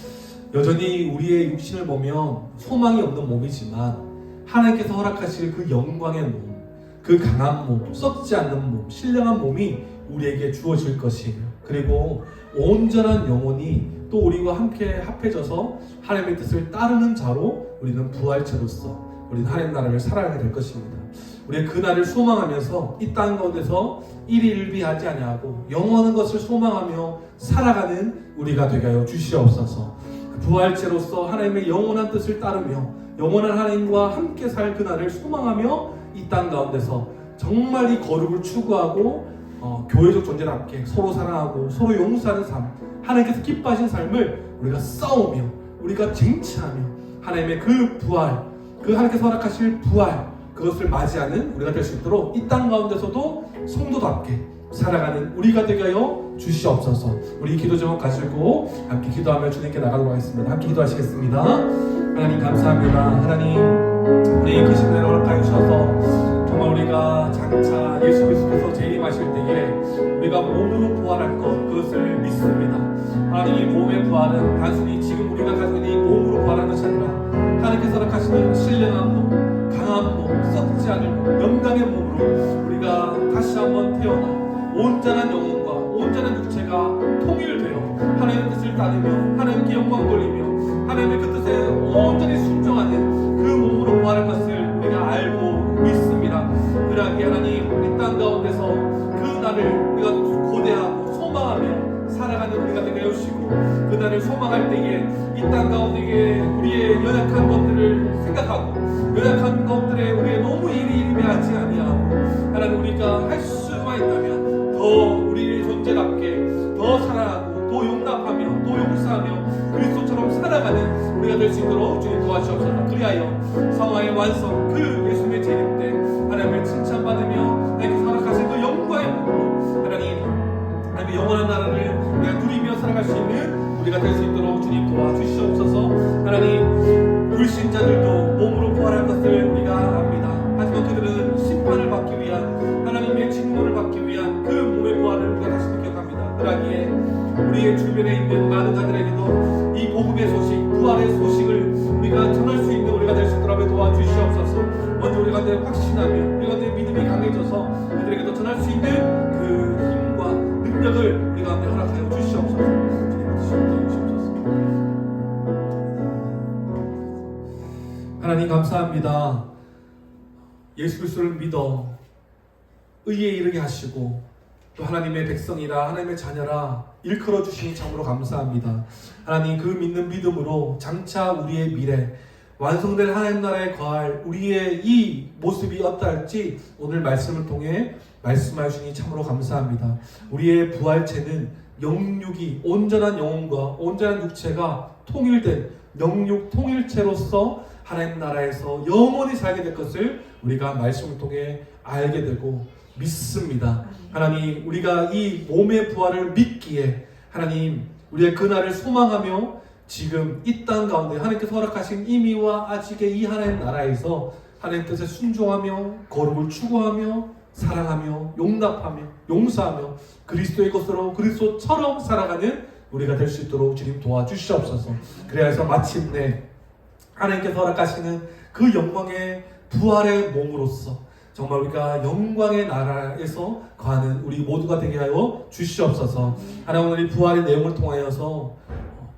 여전히 우리의 육신을 보면 소망이 없는 몸이지만 하나님께서 허락하실 그 영광의 몸, 그 강한 몸, 썩지 않는 몸, 신령한 몸이 우리에게 주어질 것이에요. 그리고 온전한 영혼이 또 우리와 함께 합해져서 하나님의 뜻을 따르는 자로 우리는 부활체로서 우리는 하나님 나라를 살아가게 될 것입니다. 우리의 그 날을 소망하면서 이 땅 가운데서 일희일비하지 아니하고 영원한 것을 소망하며 살아가는 우리가 되게 하여 주시옵소서. 부활체로서 하나님의 영원한 뜻을 따르며 영원한 하나님과 함께 살 그날을 소망하며 이 땅 가운데서 정말 이 거룩을 추구하고 교회적 존재답게 서로 사랑하고 서로 용서하는 삶, 하나님께서 기뻐하신 삶을 우리가 싸우며 우리가 쟁취하며 하나님의 그 부활, 그 하나님께서 허락하실 부활, 그것을 맞이하는 우리가 될 수 있도록 이 땅 가운데서도 성도답게 살아가는 우리가 되게 하여 주시옵소서. 우리 기도 제목 가지고 함께 기도하며 주님께 나가도록 하겠습니다. 함께 기도하시겠습니다. 하나님 감사합니다. 하나님 우리 그 시간을 허락하여 주셔서 정말 우리가 장차 예수 그리스도께서 재림하실 때에 우리가 몸으로 부활할 것 그것을 믿습니다. 하나님 이 몸의 부활은 단순히 지금 우리가 가지고 있는 이 몸으로 부활하는 것이 아니라 하나님께서 허락하시는 신령한 몸, 강한 몸, 썩지 않을 몸, 영광의 몸으로 우리가 다시 한번 태어나 온전한 영혼과 온전한 육체가 통일되어 하나님의 뜻을 따르며 하나님께 영광 돌리며 하나님의 그 뜻에 온전히 순종하는 그 몸으로 부활할 것을 우리가 알고 믿습니다. 그러하게 하나님 이 땅 가운데서 그 날을 우리가 고대하고 소망하며 살아가는 우리가 되게 하여 우리가 될 수 있도록 주님 도와주옵소서. 그리하여 성화의 완성 그 예수님의 재림 때 하나님을 칭찬받으며 하나님께서 허락하신 그 영광의 몸으로 하나님의 영원한 나라를 우리가 누리며 살아갈 수 있는 우리가 될 수 있도록 주님 도와주시옵소서. 하나님 불신자들도 몸으로 부활할 것을 우리가 압니다. 하지만 그들은 심판을 받기 위한 하나님의 진노를 받기 위한 그 몸의 부활을 우리가 다시 기억합니다. 그러기에 우리의 주변에 있는 많은 자들에게도 이 복음의 소식, 부활의 소식을 우리가 전할 수 있는 우리가 될 수 있도록 도와주시옵소서. 먼저 우리가 내 확신하며 우리가 내 믿음이 강해져서 그들에게도 전할 수 있는 그 힘과 능력을 우리가 허락하여 주시옵소서. 주님 주시옵소서. 하나님 감사합니다. 예수 그리스도를 믿어 의에 이르게 하시고 또 하나님의 백성이라 하나님의 자녀라 일컬어 주시니 참으로 감사합니다. 하나님 그 믿는 믿음으로 장차 우리의 미래 완성될 하나님 나라에 거할 우리의 이 모습이 어떠할지 오늘 말씀을 통해 말씀하여 주시니 참으로 감사합니다. 우리의 부활체는 영육이 온전한 영혼과 온전한 육체가 통일된 영육 통일체로서 하나님 나라에서 영원히 살게 될 것을 우리가 말씀을 통해 알게 되고 믿습니다. 하나님 우리가 이 몸의 부활을 믿기에 하나님 우리의 그날을 소망하며 지금 이 땅 가운데 하나님께서 허락하신 이미와 아직의 이 하나님 나라에서 하나님 뜻에 순종하며 거룩을 추구하며 사랑하며 용납하며 용서하며 그리스도의 것으로 그리스도처럼 살아가는 우리가 될 수 있도록 주님 도와주시옵소서. 그래서 마침내 하나님께서 허락하시는 그 영광의 부활의 몸으로써 정말 우리가 영광의 나라에서 거하는 우리 모두가 되게 하여 주시옵소서. 하나님 오늘 이 부활의 내용을 통하여서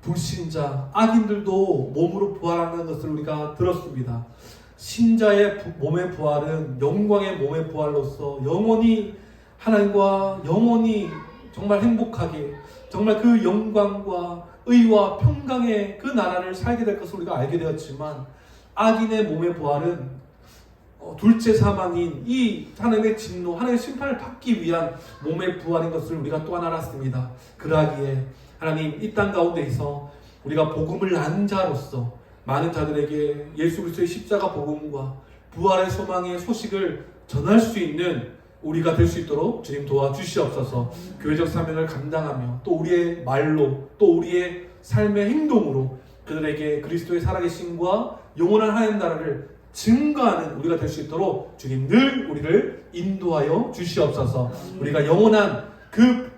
불신자, 악인들도 몸으로 부활하는 것을 우리가 들었습니다. 신자의 몸의 부활은 영광의 몸의 부활로서 영원히 하나님과 영원히 정말 행복하게 정말 그 영광과 의와 평강의 그 나라를 살게 될 것을 우리가 알게 되었지만 악인의 몸의 부활은 둘째 사망인 이 하나님의 진노, 하나님의 심판을 받기 위한 몸의 부활인 것을 우리가 또한 알았습니다. 그러하기에 하나님 이 땅 가운데에서 우리가 복음을 안 자로서 많은 자들에게 예수 그리스도의 십자가 복음과 부활의 소망의 소식을 전할 수 있는 우리가 될 수 있도록 주님 도와주시옵소서. 교회적 사명을 감당하며 또 우리의 말로 또 우리의 삶의 행동으로 그들에게 그리스도의 살아계심과 영원한 하나님 나라를 증거하는 우리가 될 수 있도록 주님 늘 우리를 인도하여 주시옵소서. 우리가 영원한 그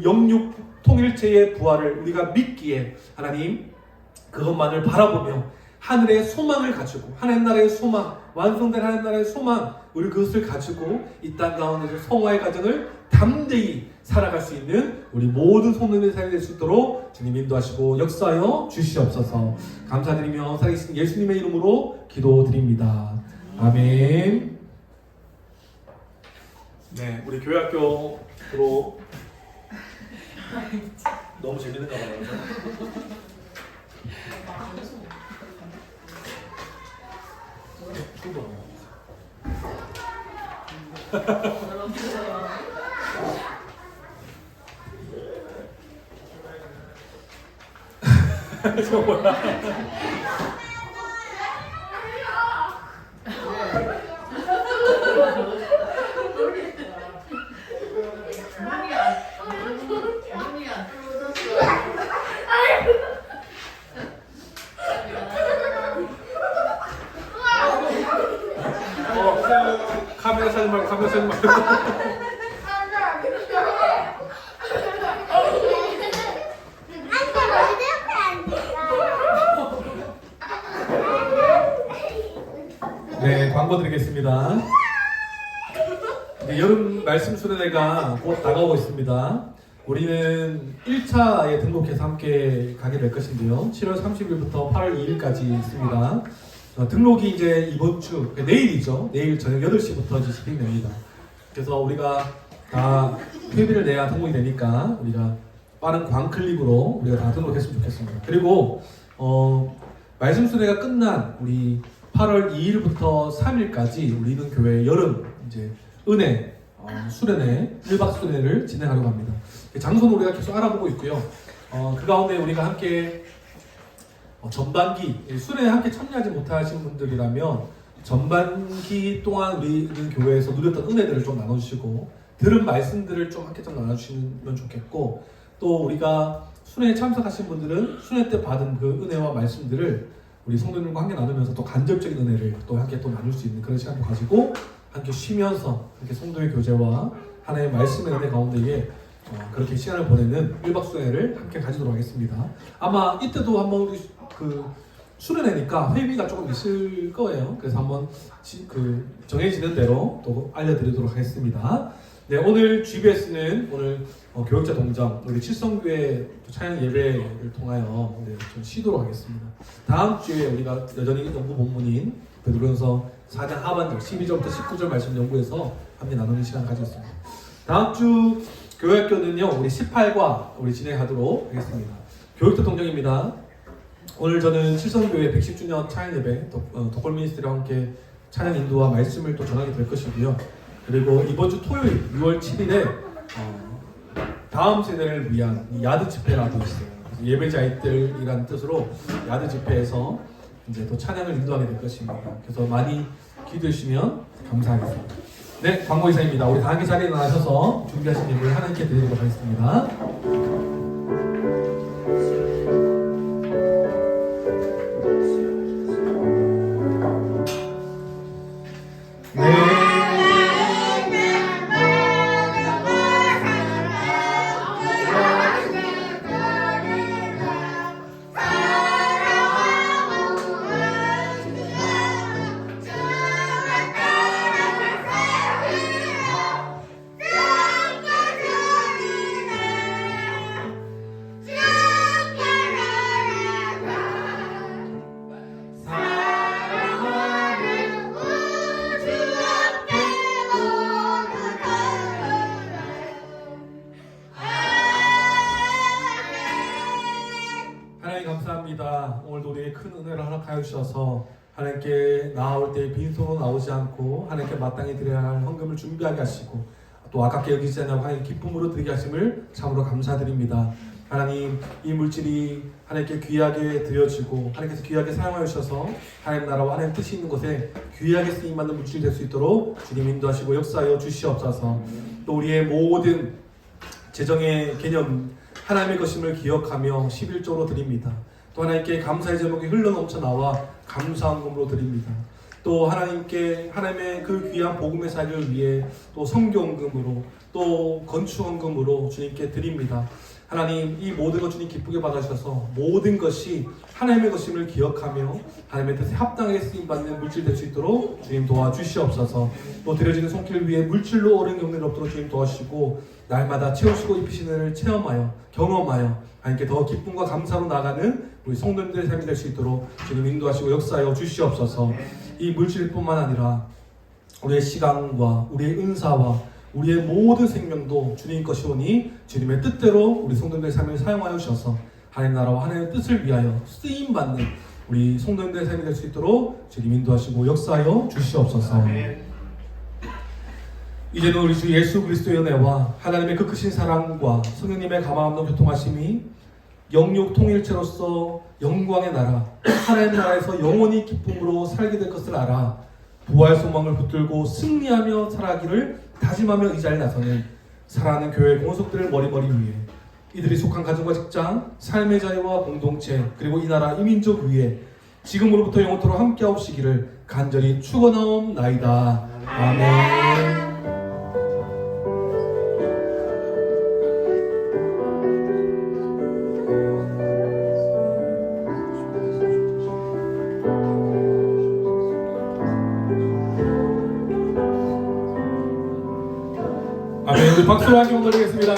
영육 통일체의 부활을 우리가 믿기에 하나님 그것만을 바라보며 하늘의 소망을 가지고 하나님 나라의 소망, 완성된 하나님 나라의 소망, 우리 그것을 가지고 이 땅 가운데서 성화의 가정을 담대히 살아갈 수 있는 우리 모든 손님의 삶이 될 수 있도록 주님 인도하시고 역사하여 주시옵소서. 감사드리며 살아계신 예수님의 이름으로 기도드립니다. 아멘. 네, 우리 교회학교로 너무 재밌는가 봐요. 저 뭐야? 카메라 사진 말고 카메라 사진 말고. 네, 광고 드리겠습니다. 네, 여름 말씀 수련회가 곧 다가오고 있습니다. 우리는 1차에 등록해서 함께 가게 될 것인데요. 7월 30일부터 8월 2일까지 있습니다. 등록이 이제 이번 주, 내일이죠. 내일 저녁 8시부터 이제 집행됩니다. 그래서 우리가 다 회비를 내야 등록이 되니까 우리가 빠른 광클릭으로 우리가 다 등록했으면 좋겠습니다. 그리고 말씀 수련회가 끝난 우리 8월 2일부터 3일까지 우리는 교회 여름 이제 은혜 수련회 1박 수련회를 진행하려고 합니다. 장소는 우리가 계속 알아보고 있고요. 그 가운데 우리가 함께 전반기 수련회 함께 참여하지 못하신 분들이라면 전반기 동안 우리는 교회에서 누렸던 은혜들을 좀 나눠주시고 들은 말씀들을 좀 함께 좀 나눠주시면 좋겠고, 또 우리가 수련회 참석하신 분들은 수련회 때 받은 그 은혜와 말씀들을 우리 성도님과 함께 나누면서 또 간접적인 은혜를 또 함께 또 나눌 수 있는 그런 시간도 가지고 함께 쉬면서 함께 성도의 교제와 하나님의 말씀의 은혜 가운데에 그렇게 시간을 보내는 1박 수련회를 함께 가지도록 하겠습니다. 아마 이때도 한번 우리 그 수련회니까 회비가 조금 있을 거예요. 그래서 한번 정해지는 대로 또 알려드리도록 하겠습니다. 네, 오늘 GBS는 오늘 교육자 동정 우리 칠성교회 찬양 예배를 통하여 좀 쉬도록 하겠습니다. 다음 주에 우리가 여전히 연구 본문인 베드로전서 4장 하반절 12절부터 19절 말씀 연구해서 함께 나누는 시간 가지겠습니다. 다음 주 교회학교는요 우리 18과 우리 진행하도록 하겠습니다. 교육자 동정입니다. 오늘 저는 칠성교회 110주년 찬양 예배 덕골미니스트리와 함께 찬양 인도와 말씀을 또 전하게 될 것이고요. 그리고 이번 주 토요일 6월 7일에 다음 세대를 위한 야드 집회라도 있어요. 예배자 아이들이라는 뜻으로 야드 집회에서 이제 또 찬양을 인도하게 될 것입니다. 그래서 많이 기도해 주시면 감사하겠습니다. 네, 광고 이상입니다. 우리 다 함께 자리에 나가셔서 준비하신 예배를 하나님께 드리도록 하겠습니다. 감사합니다. 오늘도 우리에게 큰 은혜를 허락하여 주셔서 하나님께 나아올 때 빈손으로 나오지 않고 하나님께 마땅히 드려야 할 헌금을 준비하게 하시고 또 아깝게 여기지 않냐고 하나님 기쁨으로 드리게 하심을 참으로 감사드립니다. 하나님, 이 물질이 하나님께 귀하게 드려지고 하나님께서 귀하게 사용하여 주셔서 하나님 나라와 하나님 뜻이 있는 곳에 귀하게 쓰임받는 물질이 될 수 있도록 주님 인도하시고 역사하여 주시옵소서. 또 우리의 모든 재정의 개념 하나님의 것임을 기억하며 11조로 드립니다. 또 하나님께 감사의 제목이 흘러넘쳐 나와 감사헌금으로 드립니다. 또 하나님께 하나님의 그 귀한 복음의 사역을 위해 또 성경금으로 또 건축헌금으로 주님께 드립니다. 하나님, 이 모든 것 주님 기쁘게 받아주셔서 모든 것이 하나님의 것임을 기억하며 하나님의 뜻에 합당하게 쓰임받는 물질 될 수 있도록 주님 도와주시옵소서. 또 드려지는 손길 위에 물질로 어려운 경륜이 없도록 주님 도와주시고 날마다 채우시고 입히시는 은혜를 체험하여 경험하여 하나님께 더 기쁨과 감사로 나가는 우리 성도님들의 삶이 될 수 있도록 주님 인도하시고 역사하여 주시옵소서. 이 물질뿐만 아니라 우리의 시간과 우리의 은사와 우리의 모든 생명도 주님 것이오니 주님의 뜻대로 우리 성도님들의 삶을 사용하여 주셔서 하나님 나라와 하나님의 뜻을 위하여 쓰임받는 우리 성도님들의 삶이 될 수 있도록 주님 인도하시고 역사하여 주시옵소서. 이제는 우리 주 예수 그리스도의 은혜와 하나님의 그 크신 사랑과 성령님의 가망 없는 교통하심이 영육 통일체로서 영광의 나라 하나님 나라에서 영원히 기쁨으로 살게 될 것을 알아 부활 소망을 붙들고 승리하며 살아가기를 다짐하며 이 자리에 나서는 사랑하는 교회 공동석들을 머리머리 위에 이들이 속한 가정과 직장, 삶의 자유와 공동체 그리고 이 나라 이민족 위에 지금으로부터 영원토록 함께하옵시기를 간절히 축원하옵나이다. 아멘. 아멘. 박수로 한 번 드리겠습니다.